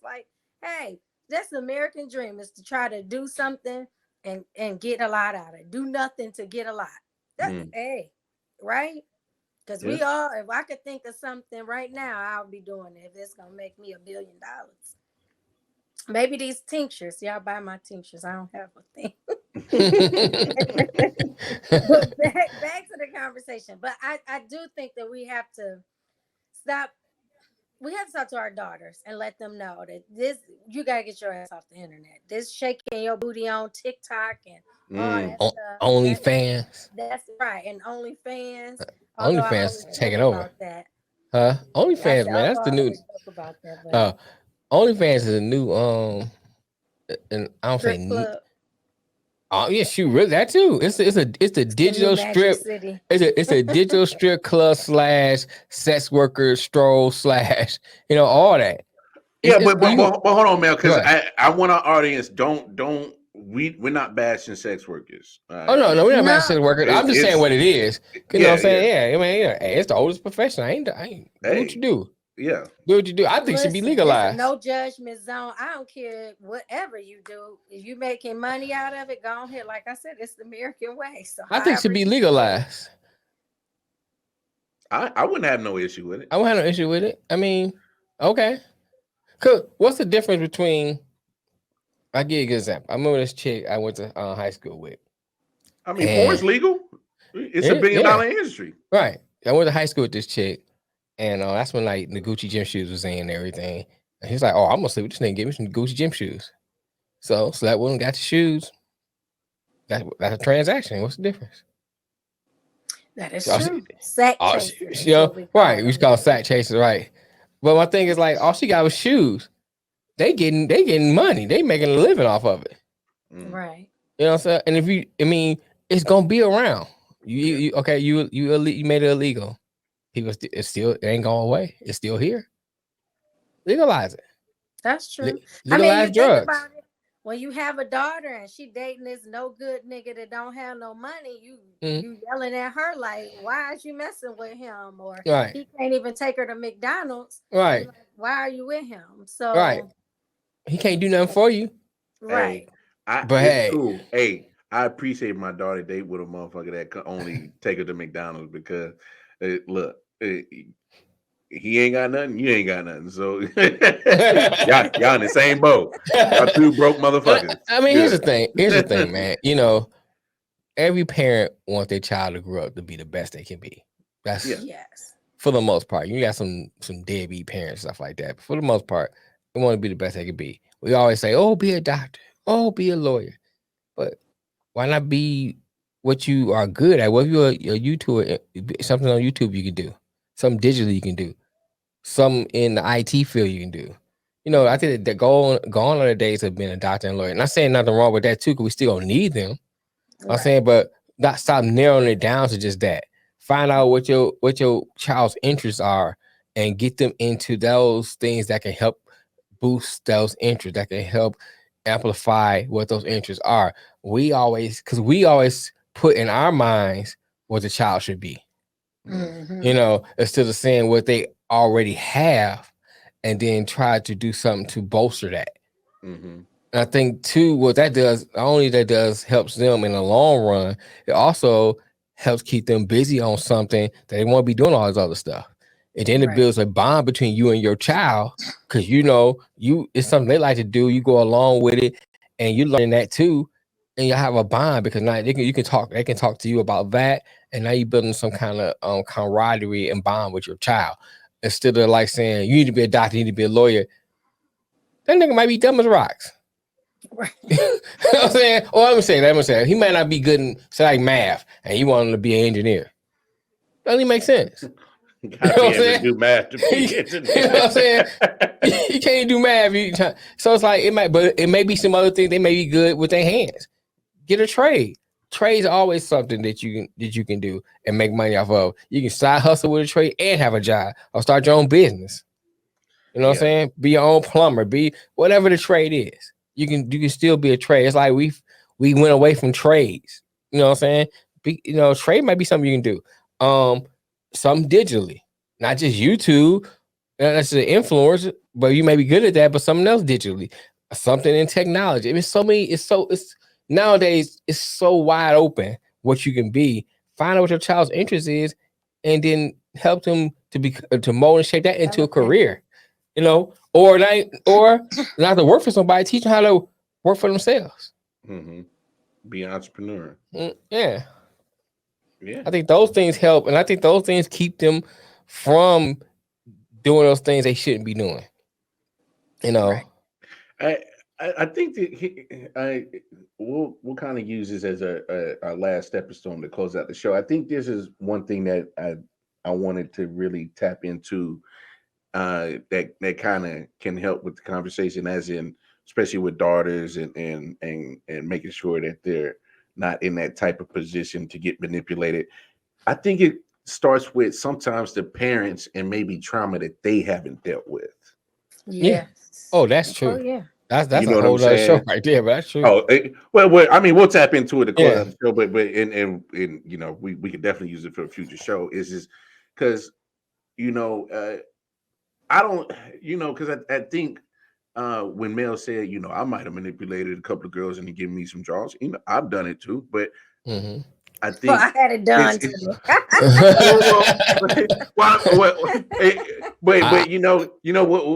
Like, hey, that's the American dream, is to try to do something and get a lot out of it. Do nothing to get a lot. That's hey, right? Because we all, if I could think of something right now, I'll be doing it if it's gonna make me $1 billion. Maybe these tinctures. Y'all buy my tinctures. I don't have a thing. But back to the conversation. But I do think that we have to stop. We have to talk to our daughters and let them know that you gotta get your ass off the internet. This shaking your booty on TikTok and all that stuff. OnlyFans. That's right, and OnlyFans. OnlyFans taking over. That. Huh? OnlyFans, man. That's the new. OnlyFans is a new and I don't say new. Oh yeah, shoot, really that too. It's a digital strip. It's a digital strip club / sex worker stroll / all that. Yeah, but hold on, Mel, because I want our audience we're not bashing sex workers. Oh no, we're not bashing sex workers. I'm just saying what it is. You know what I'm saying? Yeah, I mean, it's the oldest profession. I ain't do what you do. Yeah. Do what you do. I think it should be legalized. No judgment zone. I don't care whatever you do. If you making money out of it, go ahead. Like I said, it's the American way. So I think it should be legalized. I wouldn't have no issue with it. I wouldn't have no issue with it. I mean, okay. Cause what's the difference between? I'll give you a good example. I remember this chick I went to high school with. I mean, porn's legal. It's a $1 billion industry. Right. I went to high school with this chick. And that's when like the Gucci gym shoes was in and everything. And he's like, "Oh, I'm gonna sleep with this nigga. Give me some Gucci gym shoes." So that one got the shoes. That's a transaction. What's the difference? That is true. Sack chasers. Right. We call sack chasers, right? But my thing is like, all she got was shoes. They getting money. They making a living off of it. Right. You know what I'm saying? And it's gonna be around. You made it illegal. People, it ain't going away. It's still here. Legalize it. That's true. Legalize drugs. Think about it. When you have a daughter and she dating this no good nigga that don't have no money, you yelling at her like, "Why is you messing with him?" Or he can't even take her to McDonald's. Right. Like, why are you with him? So he can't do nothing for you. Right. Hey, cool. Hey, I appreciate my daughter date with a motherfucker that could only take her to McDonald's because. Look, he ain't got nothing. You ain't got nothing. So y'all in the same boat. Y'all two broke motherfuckers. I mean, here's the thing. Here's the thing, man. Every parent wants their child to grow up to be the best they can be. That's for the most part. You got some deadbeat parents, stuff like that. But for the most part, they want to be the best they can be. We always say, "Oh, be a doctor. Oh, be a lawyer." But why not be what you are good at? What if you're a YouTuber? Something on YouTube you can do. Something digitally you can do. some in the IT field you can do. You know, I think that gone are the days of being a doctor and lawyer. Not saying nothing wrong with that too, because we still gonna need them. I'm saying, but not stop narrowing it down to just that. Find out what your child's interests are and get them into those things that can help boost those interests, that can help amplify what those interests are. We always put in our minds what the child should be. You know, instead of saying what they already have and then try to do something to bolster that. And I think too, what that does, not only that does helps them in the long run, it also helps keep them busy on something that they won't be doing all this other stuff. And then it builds a bond between you and your child, because you know it's something they like to do. You go along with it, and you learn that too, and you have a bond because now they can talk to you about that, and now you're building some kind of camaraderie and bond with your child. Instead of like saying you need to be a doctor, you need to be a lawyer, that nigga might be dumb as rocks. Right. You know what I'm saying? Or I'm gonna say he might not be good in say like math, and you want him to be an engineer. Doesn't even make sense. You gotta be able to do math to be You know what I'm saying? You can't do math. So it's like it may be some other things they may be good with their hands. Get a trade. Trade's always something that you can do and make money off of. You can side hustle with a trade and have a job or start your own business. You know what I'm saying? Be your own plumber, be whatever the trade is. You can still be a trade. It's like we went away from trades. You know what I'm saying? Trade might be something you can do. Something digitally, not just YouTube. That's the influencer, but you may be good at that, but something else digitally, something in technology. I mean, it's nowadays it's so wide open what you can be. Find out what your child's interest is, and then help them to mold and shape that into a career. You know, or not to work for somebody, teach them how to work for themselves. Be an entrepreneur. Yeah. I think those things help, and I think those things keep them from doing those things they shouldn't be doing. You know, I think that we'll kind of use this as our last stepping stone to close out the show. I think this is one thing that I wanted to really tap into. That kind of can help with the conversation, as in especially with daughters and making sure that they're not in that type of position to get manipulated. I think it starts with sometimes the parents and maybe trauma that they haven't dealt with. Yeah. Oh, that's true. Oh, yeah. That's a whole other show right there, but that's true. Oh, well, I mean, we'll tap into it to close out the show, but and you know, we could definitely use it for a future show. Is just because I don't, because I think when Mel said, I might have manipulated a couple of girls into giving me some draws. I've done it too, but I think I had it done too. But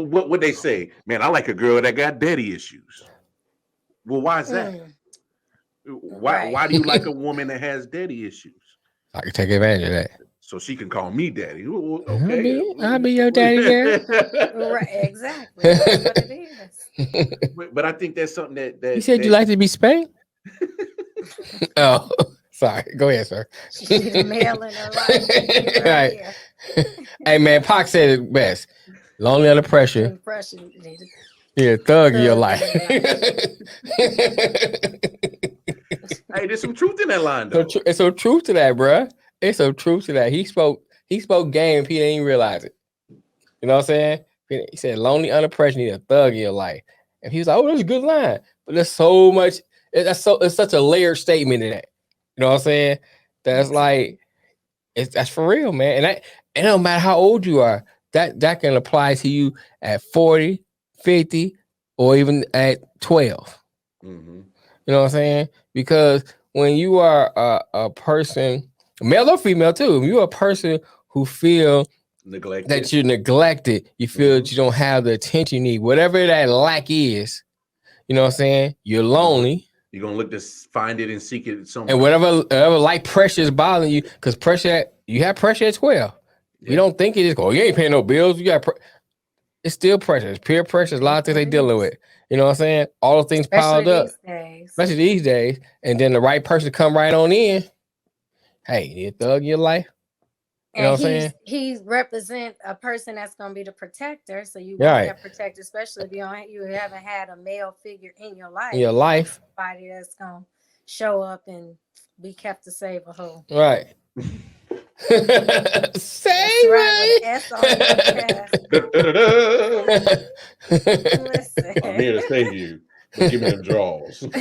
what would they say? Man, I like a girl that got daddy issues. Well, why is that? Why do you like a woman that has daddy issues? I can take advantage of that. So she can call me daddy. Okay. I'll be your daddy girl. Right, exactly. That's what it is. But I think that's something that you said you like to be spanked. Oh, sorry. Go ahead, sir. She's the male in her life. Right. Hey man, Pac said it best. Lonely under pressure. Yeah, thug in your life. Hey, there's some truth in that line, though. It's some truth to that, bruh. It's some truth to that. He spoke game and Pete didn't even realize it. You know what I'm saying? He said, lonely under pressure, need a thug in your life. And he was like, oh, that's a good line. But there's so much, it's such a layered statement in that. You know what I'm saying? That's like, that's for real, man. And it don't matter how old you are, that can apply to you at 40, 50, or even at 12. Mm-hmm. You know what I'm saying? Because when you are a person, male or female too, if you're a person who feel neglected, that you're neglected, you feel that you don't have the attention you need, whatever that lack is, you know what I'm saying? You're lonely. You're going to look to find it and seek it somewhere. And whatever like pressure is bothering you, because you have pressure at 12. Yeah. You don't think it is, you ain't paying no bills. You got it's still pressure. It's peer pressure. There's a lot of things they dealing with. You know what I'm saying? All the things piled up. Especially these days. And then the right person come right on in. Hey, you need a thug in your life? You know And what I'm saying? he represent a person that's gonna be the protector. So you want Right. that protector, especially if you haven't had a male figure in your life. In your You want life. somebody that's gonna show up and be kept to save a hoe. Right. That's Say right, with an S on your chest. Listen. I'm here to save you, but give me them draws. And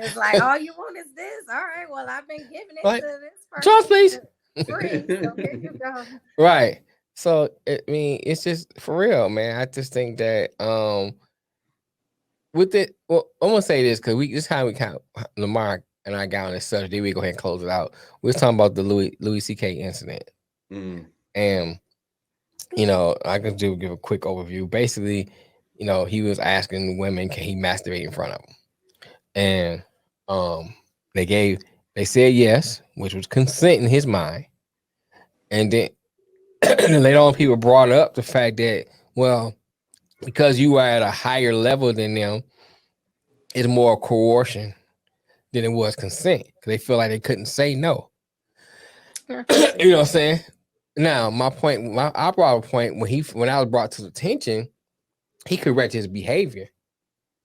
it's like, all you want is this. All right, well, I've been giving it Like, to this person. Draws, please. Free. So here you go. Right. So I mean, it's just for real, man. I just think that with it, well, I'm gonna say this because this is how we kind of Lamar and I got on this subject. Then we go ahead and close it out. We was talking about the Louis C.K. incident, and I can give a quick overview. Basically, he was asking women, can he masturbate in front of them, and they said yes, which was consent in his mind, and then later on, people brought up the fact that, well, because you are at a higher level than them, it's more coercion than it was consent because they feel like they couldn't say no. You know what I'm saying? Now, I brought a point when I was brought to attention, he corrected his behavior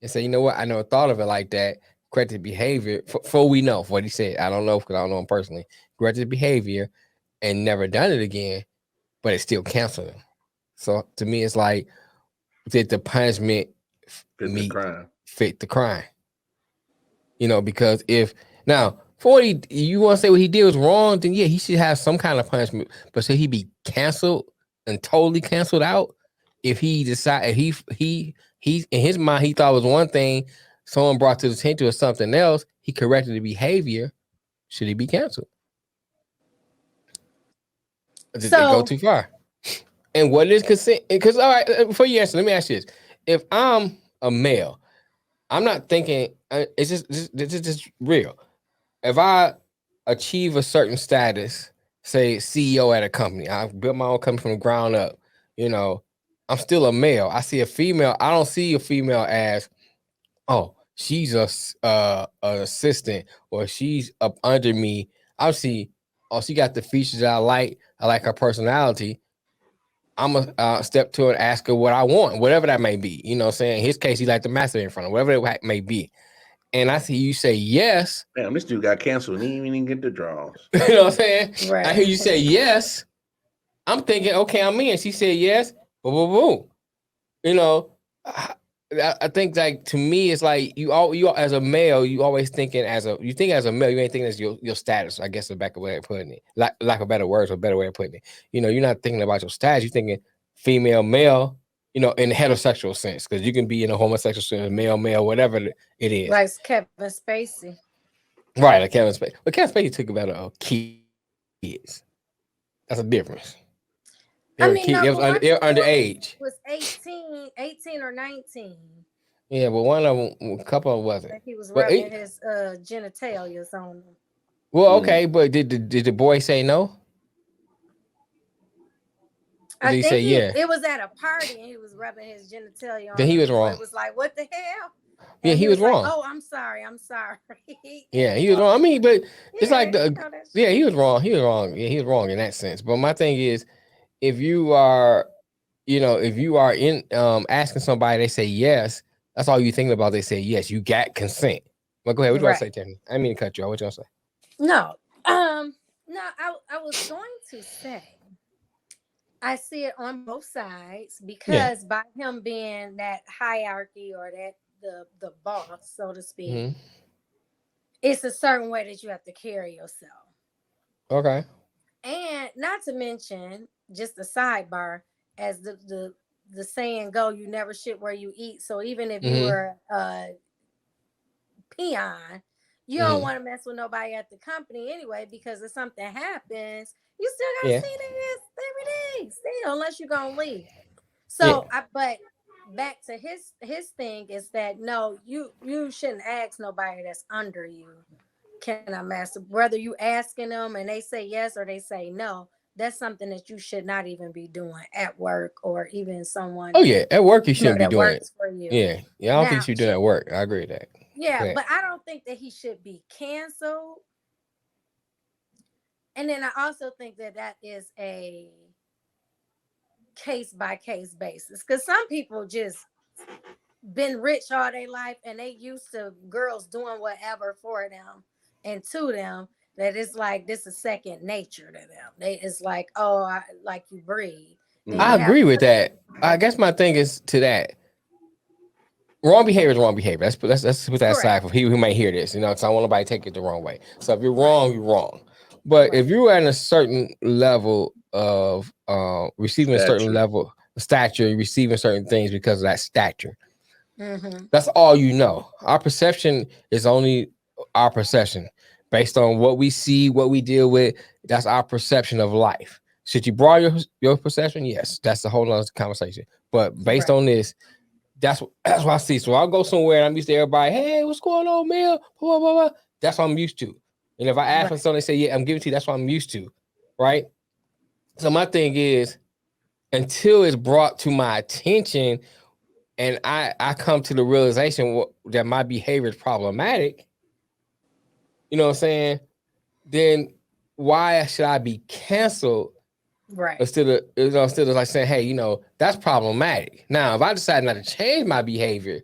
and said, you know what? I never thought of it like that. Corrected behavior for we know for what he said. I don't know because I don't know him personally. Corrected behavior and never done it again, but it's still canceled him. So to me, it's like, did the punishment fit the crime? Because if now for what you want to say what he did was wrong, then yeah, he should have some kind of punishment. But should he be canceled and totally canceled out if he decided he in his mind he thought it was one thing, someone brought to his attention was something else, he corrected the behavior, should he be canceled? Did they go too far? And what is consent? Because all right, before you answer, let me ask you this: if I'm a male, I'm not thinking. It's just real. If I achieve a certain status, say CEO at a company, I built my own company from the ground up. I'm still a male. I see a female. I don't see a female as, oh, she's an assistant or she's up under me. I see, oh, she got the features that I like. I like her personality. I'm gonna step to her and ask her what I want, whatever that may be. You know what I'm saying? In his case, he like the master in front of him, whatever it may be. And I see you say yes. Damn, this dude got canceled. He didn't even get the draws. You know what I'm saying? Right. I hear you say yes. I'm thinking, okay, I'm in. She said yes. Boom, boom, boom. I think like to me, it's like you as a male, you always thinking as a male, you ain't thinking as your status. I guess the better way of putting it, like a better words or a better way of putting it. You're not thinking about your status. You're thinking female, male. In the heterosexual sense, because you can be in a homosexual sense, male, whatever it is. Like Kevin Spacey. Right, like Kevin Spacey. But Kevin Spacey took about kids. That's a difference. They were underage. Was 18 or 19. Yeah, but one of them, a couple of them wasn't. He was rubbing his genitalia on them. Well, okay, but did the boy say no? I think it was at a party and he was rubbing his genitalia on. Then he was wrong. So it was like, what the hell? And he was wrong. Like, oh, I'm sorry. Yeah, he was wrong. I mean, but it's like he was wrong. He was wrong. Yeah, he was wrong in that sense. But my thing is, if you are in asking somebody, they say yes, that's all you thinking about. They say yes, you got consent. But go ahead. What do I say, Tiffany? I didn't mean to cut you off. What you want to say? No. I was going to say I see it on both sides because by him being that hierarchy or that the boss, so to speak, it's a certain way that you have to carry yourself. Okay. And not to mention, just a sidebar, as the saying go, you never shit where you eat. So even if you were a peon, you don't want to mess with nobody at the company anyway, because if something happens, you still got to see this every day, still, unless you're going to leave. So, but back to his thing is that, no, you shouldn't ask nobody that's under you, can I master? Whether you asking them and they say yes or they say no, that's something that you should not even be doing at work or even someone. Oh yeah, at work you shouldn't be doing it. For you. Yeah, I don't think you should do that at work. I agree with that. Yeah, but I don't think that he should be canceled. And then I also think that that is a case by case basis, because some people just been rich all their life and they used to girls doing whatever for them and to them, that it's like this is second nature to them. It's like, oh, like you breathe. Then I you have agree with that. I guess my thing is to that. Wrong behavior is wrong behavior. Let's put that Correct. aside for people who might hear this, because I don't want nobody to take it the wrong way. So if you're wrong, you're wrong. But if you're at a certain level of receiving a certain level of stature, you're receiving certain things because of that stature. That's all you know. Our perception is only our perception based on what we see, what we deal with. That's our perception of life. Should you broaden your perception? Yes, that's a whole other conversation. But based on this, that's what I see. So I'll go somewhere and I'm used to everybody, hey, what's going on, man? Blah, blah, blah. That's what I'm used to. And if I ask for something, they say, yeah, I'm giving it to you. That's what I'm used to. Right? So my thing is, until it's brought to my attention and I come to the realization that my behavior is problematic, you know what I'm saying? Then why should I be canceled? Right. Instead of like saying, hey, that's problematic. Now, if I decide not to change my behavior,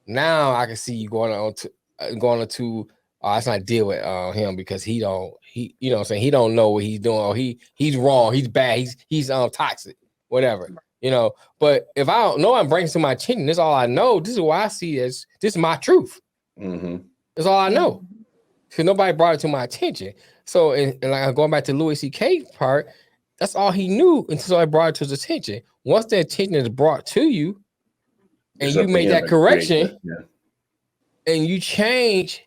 now I can see you going on to let's not deal with him because he don't know what he's doing, or he's wrong, he's bad, he's toxic, whatever. But if I don't know, I'm bringing to my attention. This is all I know. This is what I see as this is my truth. That's all I know. Because nobody brought it to my attention. So, and like going back to Louis C.K. part, that's all he knew until I brought it to his attention. Once the attention is brought to you, and you make that correction, and you change,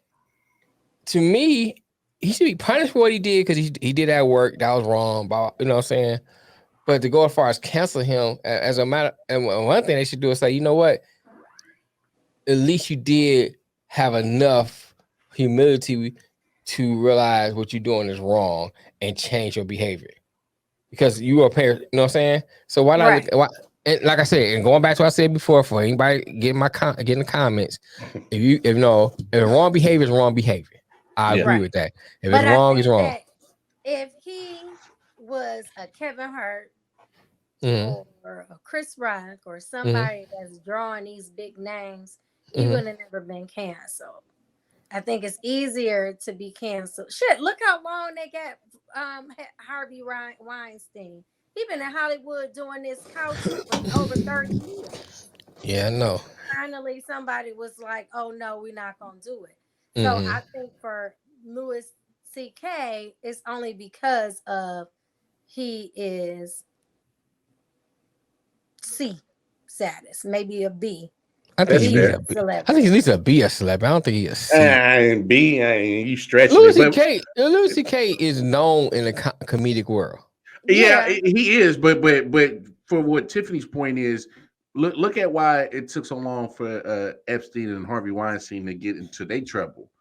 to me, he should be punished for what he did because he did that work. That was wrong. You know what I'm saying? But to go as far as cancel him as a matter, and one thing they should do is say, you know what? At least you did have enough humility to realize what you're doing is wrong and change your behavior. Because you are a parent, you know what I'm saying? So why not? And like I said, and going back to what I said before, for anybody getting in the comments, if wrong behavior is wrong behavior, I agree with that. If it's wrong, it's wrong. If he was a Kevin Hart or a Chris Rock or somebody that's drawing these big names, he would have never been canceled. I think it's easier to be canceled. Shit, look how long they got Harvey Weinstein. He been in Hollywood doing this couch for over 30 years. Yeah, I know. Finally, somebody was like, oh, no, we're not going to do it. So I think for Louis C.K., it's only because of he is C status, maybe a B. I think he needs to be a celeb. I don't think he's a C. B, you stretching Louis C.K. is known in the comedic world. Yeah, he is. But for what Tiffany's point is, look at why it took so long for Epstein and Harvey Weinstein to get into their trouble.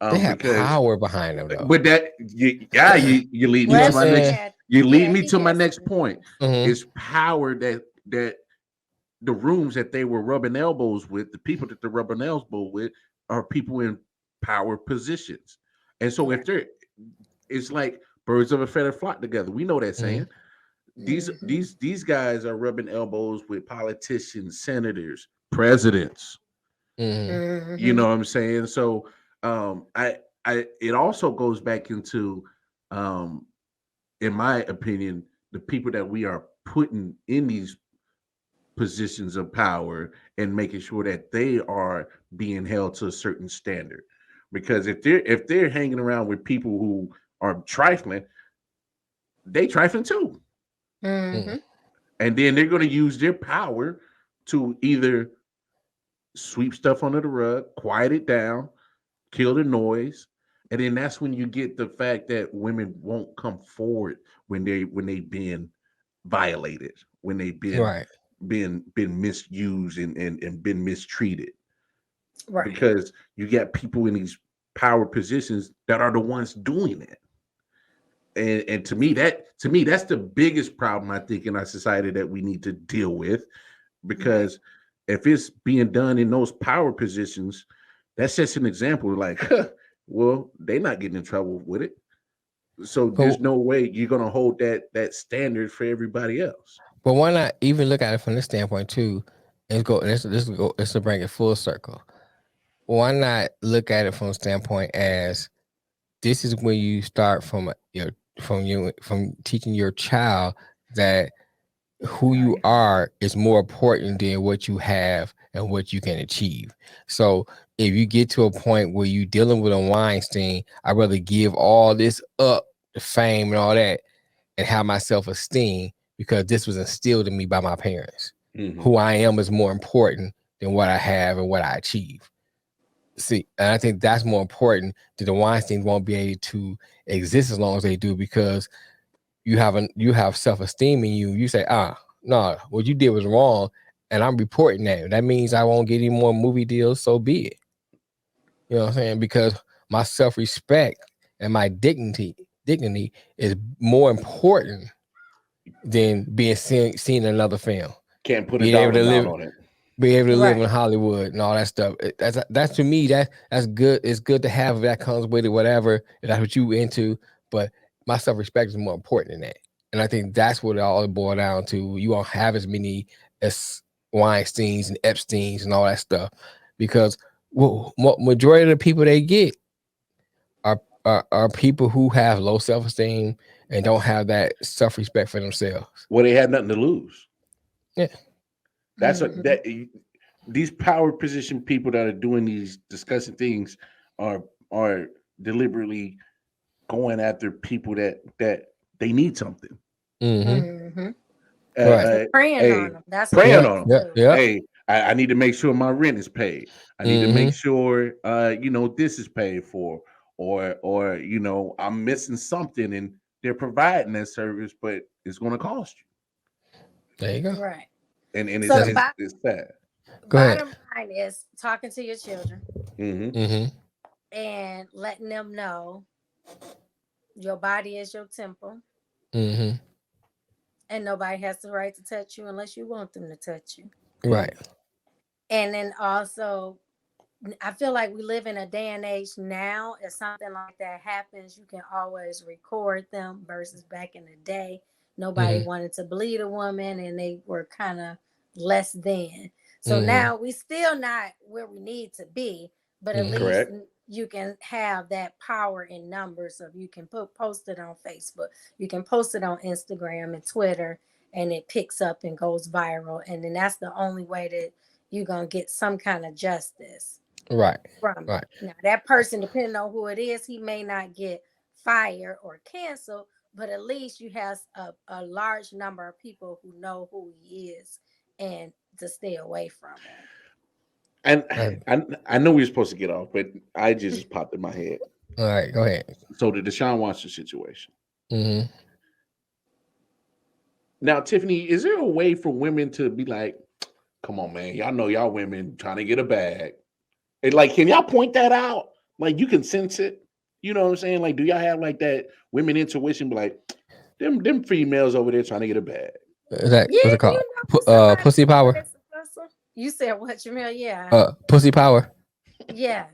They have power behind them, though. But you lead me to my next. You lead me to my next point. It's power that the rooms that they were rubbing elbows with, the people that they're rubbing elbows with, are people in power positions. And so it's like birds of a feather flock together. We know that saying. These guys are rubbing elbows with politicians, senators, presidents. You know what I'm saying? So it also goes back into, in my opinion, the people that we are putting in these positions of power and making sure that they are being held to a certain standard. Because if they're hanging around with people who are trifling, they trifling too. And then they're going to use their power to either sweep stuff under the rug, quiet it down, kill the noise. And then that's when you get the fact that women won't come forward when they've been violated, when they've been been misused and been mistreated. Right. Because you got people in these power positions that are the ones doing it. And to me, that's the biggest problem, I think, in our society that we need to deal with. Because if it's being done in those power positions, that's just an example. Like, well, they're not getting in trouble with it. So there's no way you're gonna hold that standard for everybody else. But why not even look at it from this standpoint too? Let's bring it full circle. Why not look at it from a standpoint as this is when you start from teaching your child that who you are is more important than what you have and what you can achieve. So if you get to a point where you're dealing with a Weinstein, I'd rather give all this up, the fame and all that, and have my self-esteem because this was instilled in me by my parents. Who I am is more important than what I have and what I achieve. See, and I think that's more important that the Weinstein won't be able to exist as long as they do, because you have self-esteem in you. You say, no, what you did was wrong, and I'm reporting that. That means I won't get any more movie deals, so be it. You know what I'm saying? Because my self-respect and my dignity is more important than being seen in another film. Can't put a dollar down on it. Be able to live in Hollywood and all that stuff. That's to me, that's good. It's good to have that comes with it, whatever. If that's what you into. But my self-respect is more important than that. And I think that's what it all boils down to. You won't have as many as Weinsteins and Epsteins and all that stuff, because majority of the people they get are people who have low self-esteem and don't have that self-respect for themselves. Well, they had nothing to lose. Yeah. That's these power position people that are doing these disgusting things are deliberately going after people that they need something. Right. Preying on them. That's preying on them. Yeah. Hey, I need to make sure my rent is paid. I need to make sure this is paid for, or I'm missing something and they're providing that service, but it's going to cost you. There you go. Right. And So it's sad. Bottom line is talking to your children Mm-hmm. and letting them know your body is your temple, Mm-hmm. and nobody has the right to touch you unless you want them to touch you. Right. And then also, I feel like we live in a day and age now, if something like that happens, you can always record them, versus back in the day, nobody wanted to bleed a woman and they were kind of less than. So now we still not where we need to be, but at least you can have that power in numbers of you can post it on Facebook, you can post it on Instagram and Twitter, and it picks up and goes viral. And then that's the only way that you're going to get some kind of justice. Right. From it. Now, that person, depending on who it is, he may not get fired or canceled, but at least you have a large number of people who know who he is and to stay away from him. And I know we were supposed to get off, but I just popped in my head. All right, go ahead. So the Deshaun Watson situation. Mm-hmm. Now, Tiffany, is there a way for women to be like, come on, man, y'all know y'all women trying to get a bag? And like, can y'all point that out? Like, you can sense it. You know what I'm saying? Like, do y'all have like that women intuition? Be like, them females over there trying to get a bag. What's it called? Pussy power. You said what, Jamil? Yeah. Pussy power. Yeah.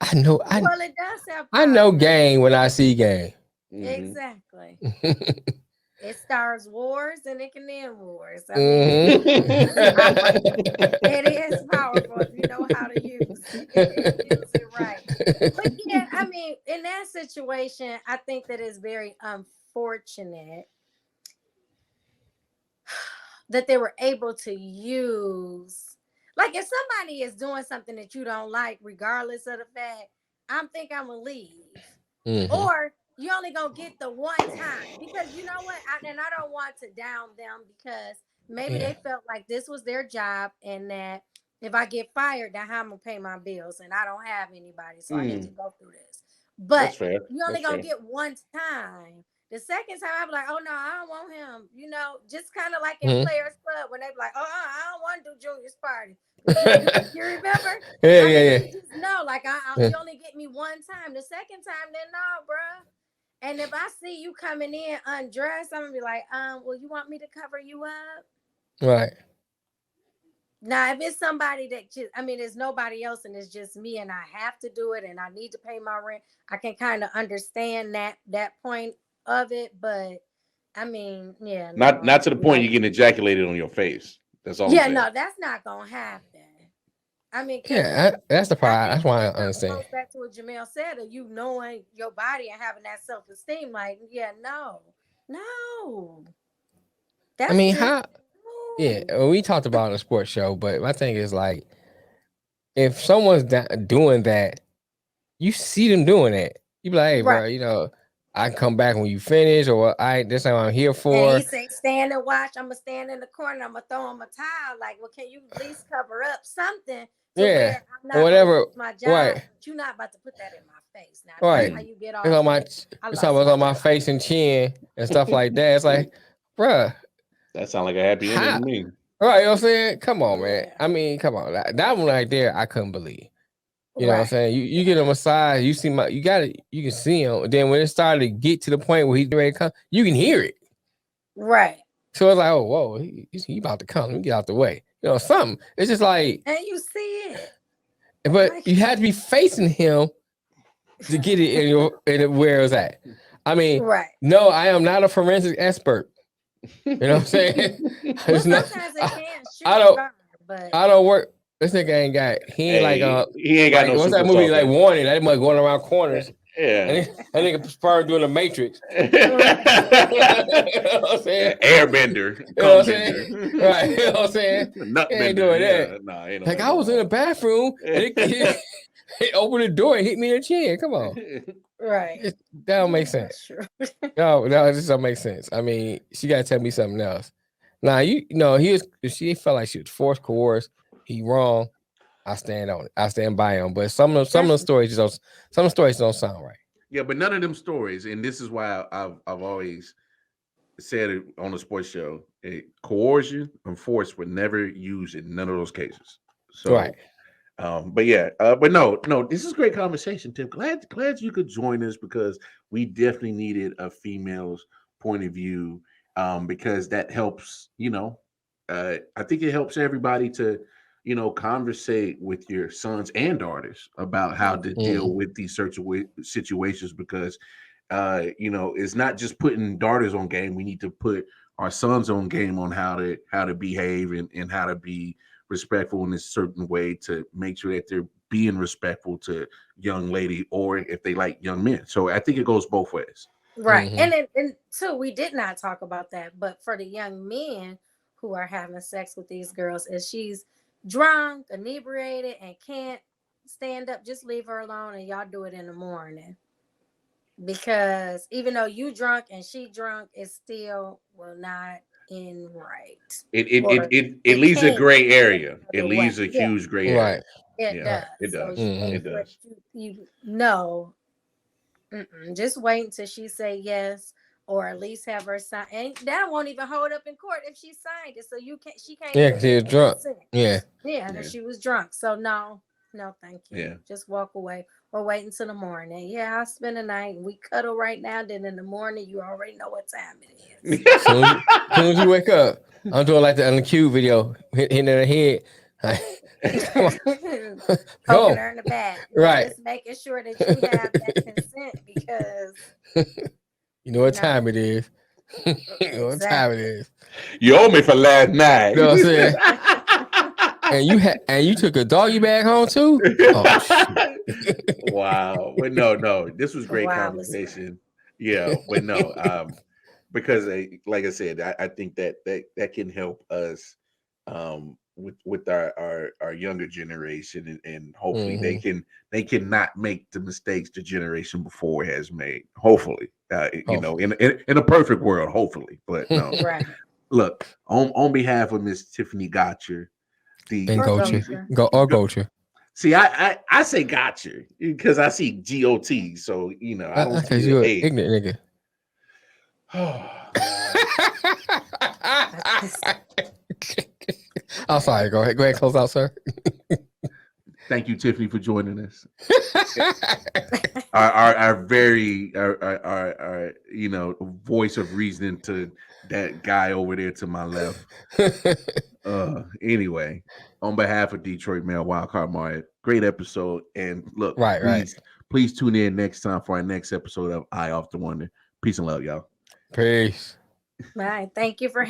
I know. Well, it does have power. I know game when I see game. Exactly. It starts wars and it can end wars. I mean, it is powerful if you know how to use it right. But yeah, I mean, in that situation, I think that it's very unfortunate that they were able to use, like, if somebody is doing something that you don't like, regardless of the fact, I'm gonna leave. Or you only gonna get the one time, because you know what? I don't want to down them, because maybe they felt like this was their job, and that if I get fired, now how I'm gonna pay my bills, and I don't have anybody, so I need to go through this. But you only gonna get one time. The second time, I'm like, oh no, I don't want him. You know, just kind of like in Players Club when they be like, oh, I don't want to do Junior's party. You remember? Yeah. Just know, like, you only get me one time. The second time, then no, bro. And if I see you coming in undressed, I'm gonna be like, well, you want me to cover you up? Right. Now, if it's somebody that just, I mean, there's nobody else and it's just me and I have to do it and I need to pay my rent, I can kind of understand that point of it. But I mean, yeah, Not to the point like, you getting ejaculated on your face. That's all. Yeah, I'm saying. no, that's not gonna happen. I mean, that's the part. That's why I it understand. goes back to what Jamel said, of you knowing your body and having that self-esteem. Like, yeah, no. That's I mean, just, how? Yeah, we talked about it in a sports show, but my thing is like, if someone's doing that, you see them doing it. You be like, hey, bro, Right. you know, I can come back when you finish, or this is what I'm here And for. he say, stand and watch. I'm gonna stand in the corner. I'm gonna throw him a towel. Like, well, can you at least cover up something? Yeah, I'm not or whatever. gonna lose my job. Right. But you're not about to put that in my face. Now, Right. that's how you get all. It's on my, shit. it's almost on my job. face and chin and stuff like that. It's like, bruh. That sounds like a happy ending to me. Right, you know what I'm saying? Come on, man. I mean, come on. That one right there, I couldn't believe. You know what I'm saying? You get a massage, you see you can see him. Then when it started to get to the point where he's ready to come, you can hear it. Right. So it's like, oh, whoa, he about to come. Let me get out the way. You know, something. It's just like, and you see it. But you had to be facing him to get it in where it's at. I mean, right. No, I am not a forensic expert. You know what I'm saying? Well, sometimes they can't shoot I don't work. This nigga ain't got. He ain't got no. What's that movie like? Warning. That mother going around corners. Yeah. That nigga sperm doing the Matrix. You know what I'm saying? Airbender. You know what I'm saying? Right. You know what I'm saying? He ain't doing that. Nah, ain't like I was in the bathroom and he opened the door and hit me in the chin. Come on. Right. That don't make sense. No, it just don't make sense. I mean, she got to tell me something else. Now, she felt like she was forced, coerced. He wrong. I stand on it. I stand by him. But some of the stories don't sound right. Yeah, but none of them stories, and this is why I've always said it on the sports show: coercion and force were never used in none of those cases. So, right. But yeah, but no, this is a great conversation, Tim. Glad you could join us because we definitely needed a female's point of view, because that helps. I think it helps everybody to, conversate with your sons and daughters about how to deal with these certain situations because, it's not just putting daughters on game. We need to put our sons on game on how to behave and how to be respectful in a certain way to make sure that they're being respectful to young lady or if they like young men. So I think it goes both ways. Right. And too, we did not talk about that, but for the young men who are having sex with these girls, if she's drunk, inebriated, and can't stand up, just leave her alone and y'all do it in the morning. Because even though you drunk and she drunk, it still will not end right. It leaves a gray area. It leaves a huge gray area. Right. It does. It does. So it does. You know, just wait until she say yes, or at least have her sign. And that won't even hold up in court if she signed it. So she can't. Yeah, because she was drunk. Yeah, she was drunk. So no, thank you. Yeah. Just walk away or wait until the morning. Yeah, I'll spend the night and we cuddle right now. Then in the morning, you already know what time it is. As soon as you wake up, I'm doing like the Q video, hitting her head. Poking her in the back. Right. Just making sure that you have that consent because you know what time it is. You know what time it is. You owe me for last night. You know what I'm saying? And you took a doggy bag home too? Oh, wow. But no. This was great conversation. Yeah, but no. Because like I said, I think that can help us with our younger generation and hopefully they can not make the mistakes the generation before has made. Hopefully. In a perfect world, hopefully. But no. Right. Look, on behalf of Miss Tiffany Gotcher, Gotcher. See, I say gotcha because I see GOT. So I don't see because you're an ignorant nigga. I'm sorry. Go ahead, close out, sir. Thank you, Tiffany, for joining us. our very our voice of reason to that guy over there to my left. Anyway, on behalf of Detroit Mail Wildcard Market, great episode. And look, Right. please tune in next time for our next episode of I Often Wonder. Peace and love, y'all. Peace. Bye. Thank you for